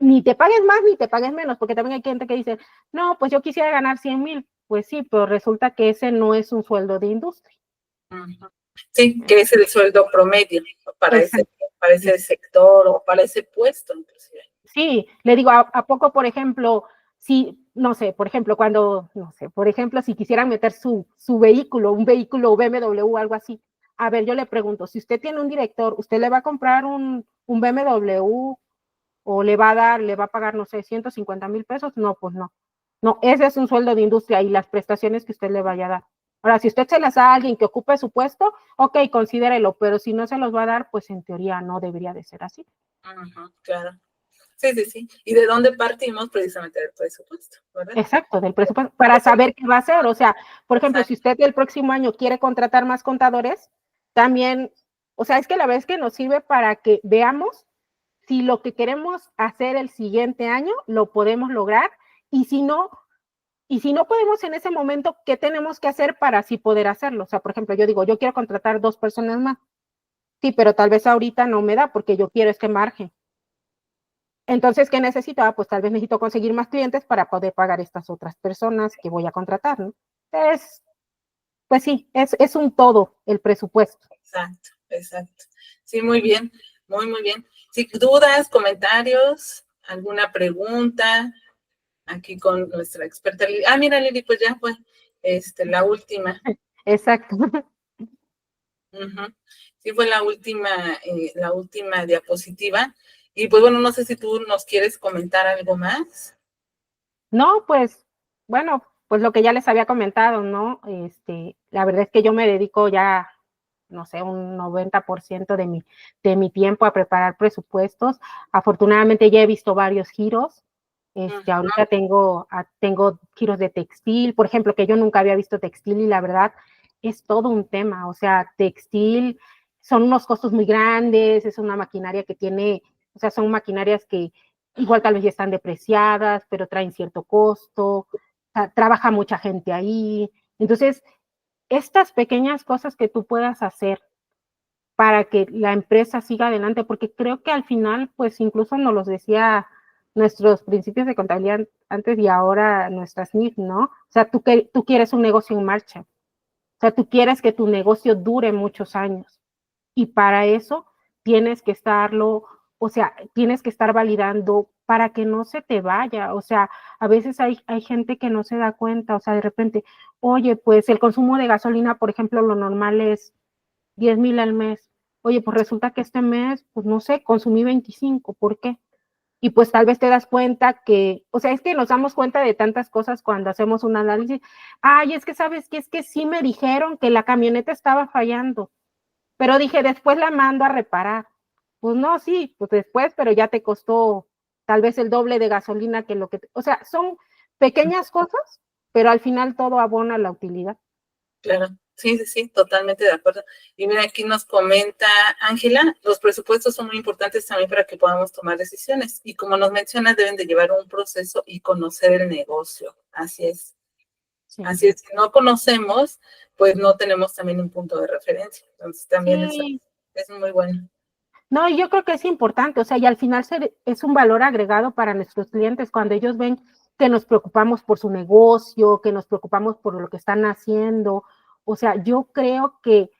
Ni te pagues más ni te pagues menos, porque también hay gente que dice, no, pues yo quisiera ganar 100,000. Pues sí, pero resulta que ese no es un sueldo de industria. Ujú. Sí, que es el sueldo promedio para ese, Exacto. para ese sector o para ese puesto, inclusive. Sí, le digo, ¿a poco, por ejemplo, si, no sé, por ejemplo, cuando, no sé, por ejemplo, si quisieran meter su vehículo, un vehículo BMW o algo así, a ver, yo le pregunto, si usted tiene un director, ¿usted le va a comprar un BMW o le va a pagar, no sé, 150,000 pesos? No, pues no. No, ese es un sueldo de industria y las prestaciones que usted le vaya a dar. Ahora, si usted se las da a alguien que ocupe su puesto, ok, considérelo, pero si no se los va a dar, pues en teoría no debería de ser así. Ujú, claro. Sí, sí, sí. ¿Y de dónde partimos? Precisamente del presupuesto, ¿verdad? Exacto, del presupuesto, para saber qué va a hacer. O sea, por ejemplo, si Exacto. usted el próximo año quiere contratar más contadores, también, o sea, es que la verdad es que nos sirve para que veamos si lo que queremos hacer el siguiente año lo podemos lograr y si no podemos en ese momento, ¿qué tenemos que hacer para así poder hacerlo? O sea, por ejemplo, yo digo, yo quiero contratar 2 personas más. Sí, pero tal vez ahorita no me da porque yo quiero este margen. Entonces, ¿qué necesito? Pues tal vez necesito conseguir más clientes para poder pagar estas otras personas que voy a contratar, ¿no? Es, pues sí, es un todo el presupuesto. Exacto, exacto. Sí, muy bien, muy, muy bien. Sí, dudas, comentarios, alguna pregunta aquí con nuestra experta Lili. Ah, mira, Lili, pues ya fue la última. Exacto. Uh-huh. Sí, fue la última diapositiva. Y pues bueno, no sé si tú nos quieres comentar algo más. No, pues, bueno, pues lo que ya les había comentado, ¿no? La verdad es que yo me dedico ya, no sé, un 90% de mi tiempo a preparar presupuestos. Afortunadamente ya he visto varios giros. Ahorita tengo giros de textil, por ejemplo, que yo nunca había visto textil y la verdad es todo un tema. O sea, textil son unos costos muy grandes, es una maquinaria que tiene, o sea, son maquinarias que igual tal vez ya están depreciadas, pero traen cierto costo, o sea, trabaja mucha gente ahí. Entonces, estas pequeñas cosas que tú puedas hacer para que la empresa siga adelante, porque creo que al final, pues incluso nos los decía nuestros principios de contabilidad antes y ahora nuestras NIF, ¿no? O sea, tú quieres un negocio en marcha, o sea, tú quieres que tu negocio dure muchos años y para eso tienes que estarlo, o sea, tienes que estar validando para que no se te vaya, o sea, a veces hay gente que no se da cuenta, o sea, de repente, oye, pues el consumo de gasolina, por ejemplo, lo normal es 10,000 al mes. Oye, pues resulta que este mes, pues no sé, consumí 25, ¿por qué? Y pues tal vez te das cuenta que, o sea, es que nos damos cuenta de tantas cosas cuando hacemos un análisis. Ay, es que sabes que es que sí me dijeron que la camioneta estaba fallando. pero dije, después la mando a reparar. Pues no, sí, pues después, pero ya te costó tal vez el doble de gasolina que lo que, o sea, son pequeñas cosas, pero al final todo abona la utilidad. Claro, sí, sí, sí, totalmente de acuerdo. Y mira, aquí nos comenta Ángela, los presupuestos son muy importantes también para que podamos tomar decisiones. Y como nos mencionas, deben de llevar un proceso y conocer el negocio. Así es. Sí. Así es, si no conocemos, pues no tenemos también un punto de referencia. Entonces también Sí. es muy bueno. No, yo creo que es importante, o sea, y al final es un valor agregado para nuestros clientes cuando ellos ven que nos preocupamos por su negocio, que nos preocupamos por lo que están haciendo. O sea, yo creo que,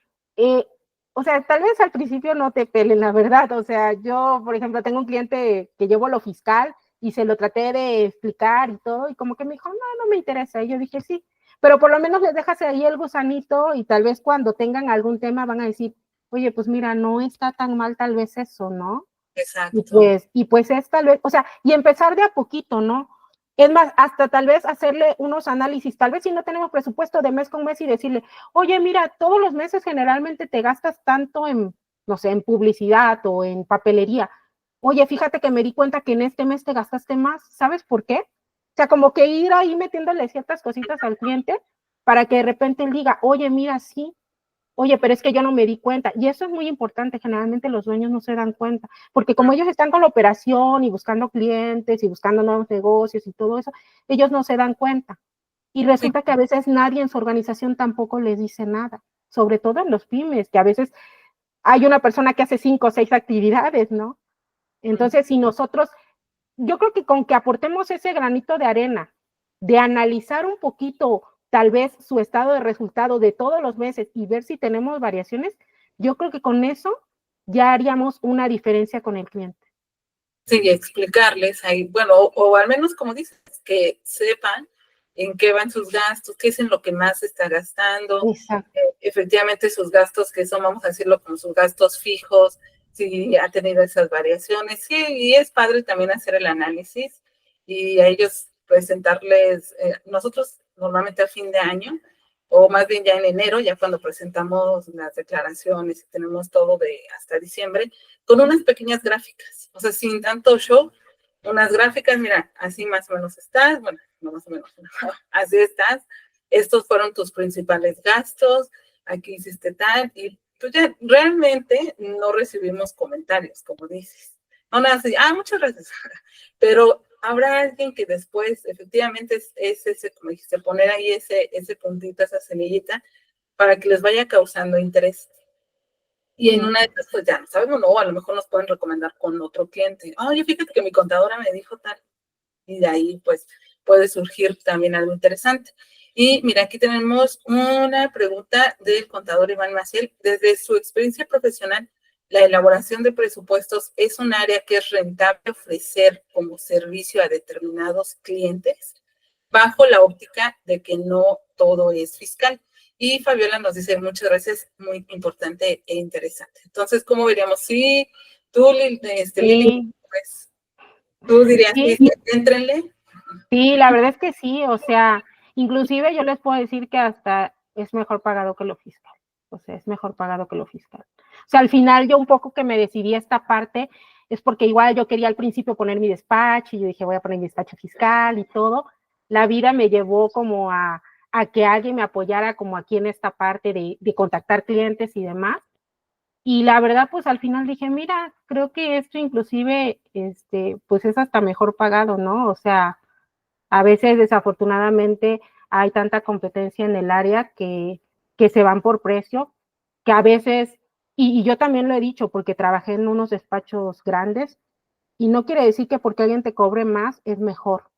o sea, tal vez al principio no te pelen, la verdad. O sea, yo, por ejemplo, tengo un cliente que llevo lo fiscal y se lo traté de explicar y todo, y como que me dijo, no, no me interesa. Y yo dije, sí, pero por lo menos les dejas ahí el gusanito y tal vez cuando tengan algún tema van a decir, oye, pues mira, no está tan mal tal vez eso, ¿no? Exacto. Y pues es tal vez, o sea, y empezar de a poquito, ¿no? Es más, hasta tal vez hacerle unos análisis, tal vez si no tenemos presupuesto de mes con mes y decirle, oye, mira, todos los meses generalmente te gastas tanto en, no sé, en publicidad o en papelería. Oye, fíjate que me di cuenta que en este mes te gastaste más, ¿sabes por qué? O sea, como que ir ahí metiéndole ciertas cositas al cliente para que de repente él diga, oye, mira, sí, oye, pero es que yo no me di cuenta. Y eso es muy importante. Generalmente los dueños no se dan cuenta, porque como ellos están con la operación y buscando clientes y buscando nuevos negocios y todo eso, ellos no se dan cuenta. Y Sí, resulta que a veces nadie en su organización tampoco les dice nada, sobre todo en los pymes, que a veces hay una persona que hace 5 o 6 actividades, ¿no? Entonces, si nosotros, yo creo que con que aportemos ese granito de arena, de analizar un poquito tal vez su estado de resultado de todos los meses y ver si tenemos variaciones, yo creo que con eso ya haríamos una diferencia con el cliente. sí, explicarles ahí, bueno, o al menos como dices, que sepan en qué van sus gastos, qué es en lo que más se está gastando, Exacto. efectivamente sus gastos que son, vamos a decirlo, como sus gastos fijos, si ha tenido esas variaciones, sí, y es padre también hacer el análisis y a ellos presentarles, nosotros normalmente a fin de año, o más bien ya en enero, ya cuando presentamos las declaraciones y tenemos todo de hasta diciembre, con unas pequeñas gráficas, o sea, sin tanto show, unas gráficas, mira, así más o menos estás, bueno, no más o menos, así estás, estos fueron tus principales gastos, aquí hiciste tal, y pues ya realmente no recibimos comentarios, como dices. No, nada así, muchas gracias, pero habrá alguien que después, efectivamente, es ese, como dijiste, poner ahí ese puntito, esa semillita, para que les vaya causando interés. Y en Sí. una de esas, pues ya no sabemos, no, a lo mejor nos pueden recomendar con otro cliente. Oye, fíjate que mi contadora me dijo tal. Y de ahí, pues, puede surgir también algo interesante. Y mira, aquí tenemos una pregunta del contador Iván Maciel. Desde su experiencia profesional, ¿la elaboración de presupuestos es un área que es rentable ofrecer como servicio a determinados clientes? Bajo la óptica de que no todo es fiscal. Y Fabiola nos dice, muchas gracias, muy importante e interesante. Entonces, ¿cómo veríamos? Sí, tú, Lili, Sí, pues, tú dirías, sí, sí, éntrenle. sí, la verdad es que sí, o sea, inclusive yo les puedo decir que hasta es mejor pagado que lo fiscal, o sea, es mejor pagado que lo fiscal. O sea, al final yo un poco que me decidí a esta parte es porque igual yo quería al principio poner mi despacho y yo dije voy a poner mi despacho fiscal y todo. La vida me llevó como a que alguien me apoyara como aquí en esta parte de contactar clientes y demás. Y la verdad, pues al final dije, mira, creo que esto inclusive, pues es hasta mejor pagado, ¿no? O sea, a veces, desafortunadamente, hay tanta competencia en el área que se van por precio, que a veces, y yo también lo he dicho porque trabajé en unos despachos grandes, y no quiere decir que porque alguien te cobre más es mejor.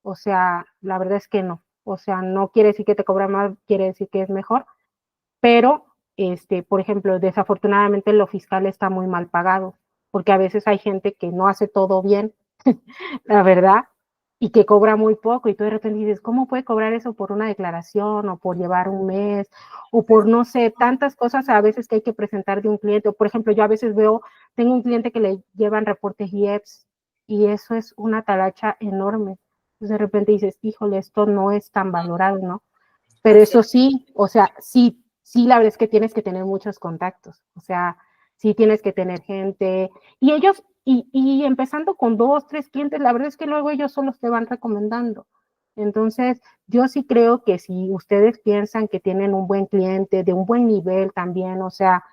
O sea, la verdad es que no. O sea, no quiere decir que te cobra más, quiere decir que es mejor, pero, por ejemplo, desafortunadamente lo fiscal está muy mal pagado, porque a veces hay gente que no hace todo bien, la verdad, y que cobra muy poco, y tú de repente dices, ¿cómo puede cobrar eso por una declaración, o por llevar un mes, o por, no sé, tantas cosas a veces que hay que presentar de un cliente? O, por ejemplo, yo a veces veo, tengo un cliente que le llevan reportes IEPS, y eso es una talacha enorme. Entonces de repente dices, híjole, esto no es tan valorado, ¿no? Pero Así eso sí, o sea, sí, la verdad es que tienes que tener muchos contactos, o sea, sí tienes que tener gente, y ellos, y empezando con 2, 3 clientes, la verdad es que luego ellos solos te van recomendando. Entonces, yo sí creo que si ustedes piensan que tienen un buen cliente, de un buen nivel también, o sea,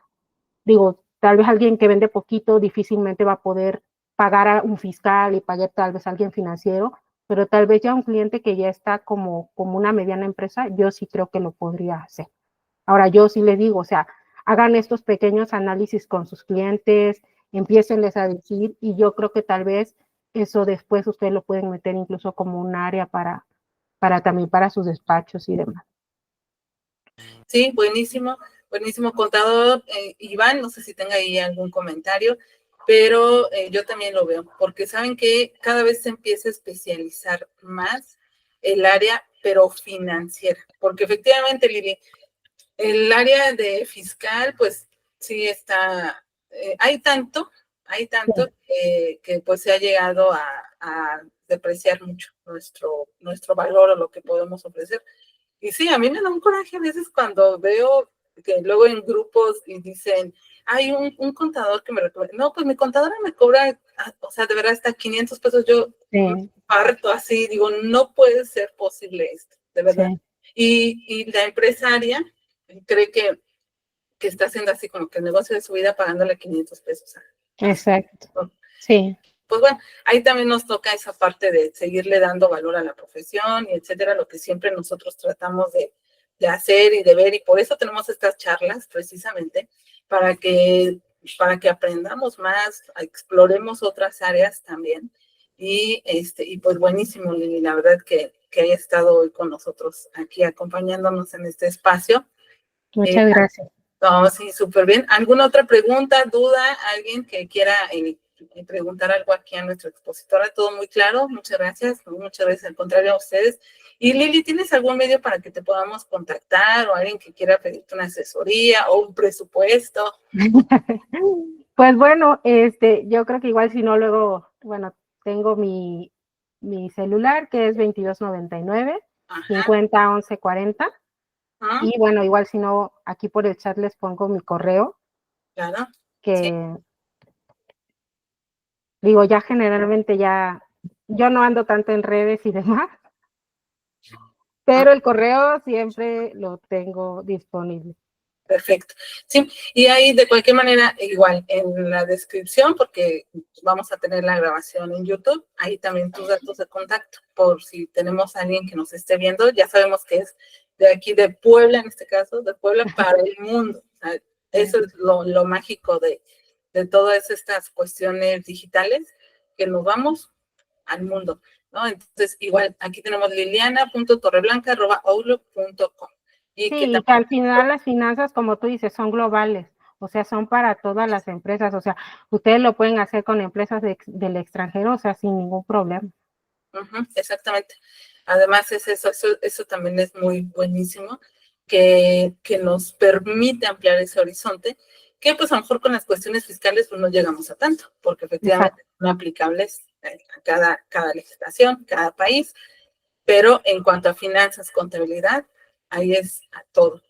digo, tal vez alguien que vende poquito difícilmente va a poder pagar a un fiscal y pagar tal vez a alguien financiero, pero tal vez ya un cliente que ya está como una mediana empresa, yo sí creo que lo podría hacer. Ahora, yo sí les digo, o sea, hagan estos pequeños análisis con sus clientes, empiécenles a decir, y yo creo que tal vez eso después ustedes lo pueden meter incluso como un área para también para sus despachos y demás. Sí, buenísimo, buenísimo contador. Iván, no sé si tenga ahí algún comentario, pero yo también lo veo, porque saben que cada vez se empieza a especializar más el área, pero financiera, porque efectivamente, Lili, el área de fiscal, pues sí está, hay tanto que pues se ha llegado a depreciar mucho nuestro valor o lo que podemos ofrecer. Y sí, a mí me da un coraje a veces cuando veo que luego en grupos y dicen, hay un contador que me recomienda. No, pues mi contadora me cobra, o sea, de verdad, hasta 500 pesos. Yo Sí, parto así, digo, no puede ser posible esto, de verdad. sí, Y la empresaria cree que está haciendo así como que el negocio de su vida pagándole 500 pesos a su, exacto. ¿no? Sí, Pues bueno, ahí también nos toca esa parte de seguirle dando valor a la profesión y etcétera, lo que siempre nosotros tratamos de hacer y de ver, y por eso tenemos estas charlas precisamente, para que, para que aprendamos más, exploremos otras áreas también. Y pues buenísimo, Lili, la verdad que haya estado hoy con nosotros aquí acompañándonos en este espacio. Eh, muchas gracias. no, sí, súper bien. ¿Alguna otra pregunta, duda? ¿Alguien que quiera preguntar algo aquí a nuestra expositora? Todo muy claro. Muchas gracias. Muchas gracias. Al contrario a ustedes. Y Lili, ¿tienes algún medio para que te podamos contactar o alguien que quiera pedirte una asesoría o un presupuesto? Pues bueno, yo creo que igual si no luego, bueno, tengo mi celular que es 2299 Ajá. 50 11 40 Ajá. y bueno, igual si no, aquí por el chat les pongo mi correo, Claro. Sí. que digo, ya generalmente ya, yo no ando tanto en redes y demás, Ah, pero el correo siempre lo tengo disponible. perfecto. Sí, y ahí de cualquier manera, igual en la descripción, porque vamos a tener la grabación en YouTube, ahí también tus datos de contacto, por si tenemos a alguien que nos esté viendo, ya sabemos que es de aquí de Puebla, en este caso, de Puebla para el mundo. O sea, eso es lo mágico de todas estas cuestiones digitales, que nos vamos al mundo, ¿no? Entonces, igual, aquí tenemos liliana.torreblanca@outlook.com. Y que Sí, y que al final las finanzas, como tú dices, son globales, o sea, son para todas las empresas, o sea, ustedes lo pueden hacer con empresas del extranjero, o sea, sin ningún problema. exactamente. Además, eso también es muy buenísimo, que nos permite ampliar ese horizonte, que pues a lo mejor con las cuestiones fiscales pues no llegamos a tanto, porque efectivamente Exacto. son aplicables a cada legislación, cada país, pero en cuanto a finanzas, contabilidad, ahí es a todo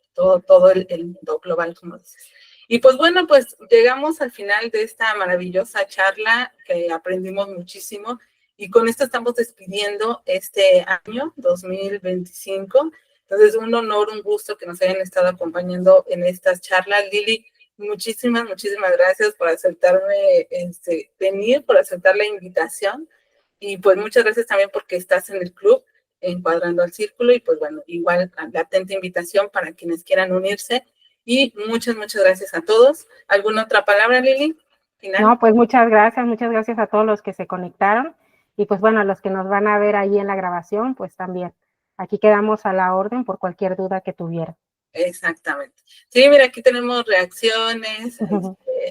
el mundo global, como dices. Y pues bueno, pues llegamos al final de esta maravillosa charla, que aprendimos muchísimo, y con esto estamos despidiendo este año 2025. Entonces, un honor, un gusto que nos hayan estado acompañando en estas charlas. Lili, muchísimas gracias por aceptarme, venir, por aceptar la invitación. Y pues muchas gracias también porque estás en el club Encuadrando al Círculo, y pues bueno, igual la atenta invitación para quienes quieran unirse, y muchas gracias a todos. ¿Alguna otra palabra, Lili? Final. No, pues muchas gracias a todos los que se conectaron y pues bueno, a los que nos van a ver ahí en la grabación, pues también. Aquí quedamos a la orden por cualquier duda que tuvieran. Exactamente. Sí, mira, aquí tenemos reacciones,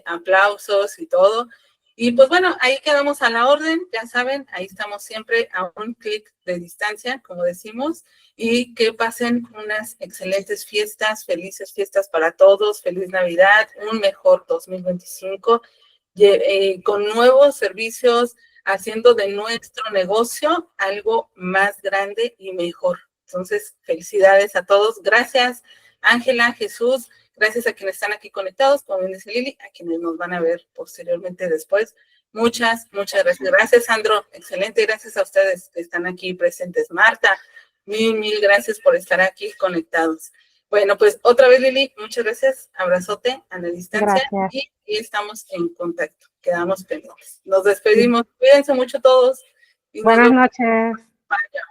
aplausos y todo. Y pues bueno, ahí quedamos a la orden, ya saben, ahí estamos siempre a un clic de distancia, como decimos, y que pasen unas excelentes fiestas, felices fiestas para todos, feliz Navidad, un mejor 2025, con nuevos servicios, haciendo de nuestro negocio algo más grande y mejor. Entonces, felicidades a todos, gracias Ángela, Jesús, gracias a quienes están aquí conectados, como bien dice Lili, a quienes nos van a ver posteriormente después. Muchas gracias. Gracias, Sandro. Excelente. Gracias a ustedes que están aquí presentes. Marta, mil gracias por estar aquí conectados. Bueno, pues otra vez, Lili, muchas gracias. Abrazote a la distancia. Gracias. Y estamos en contacto. Quedamos pendientes. Nos despedimos. Cuídense mucho todos. Buenas noches. Bye.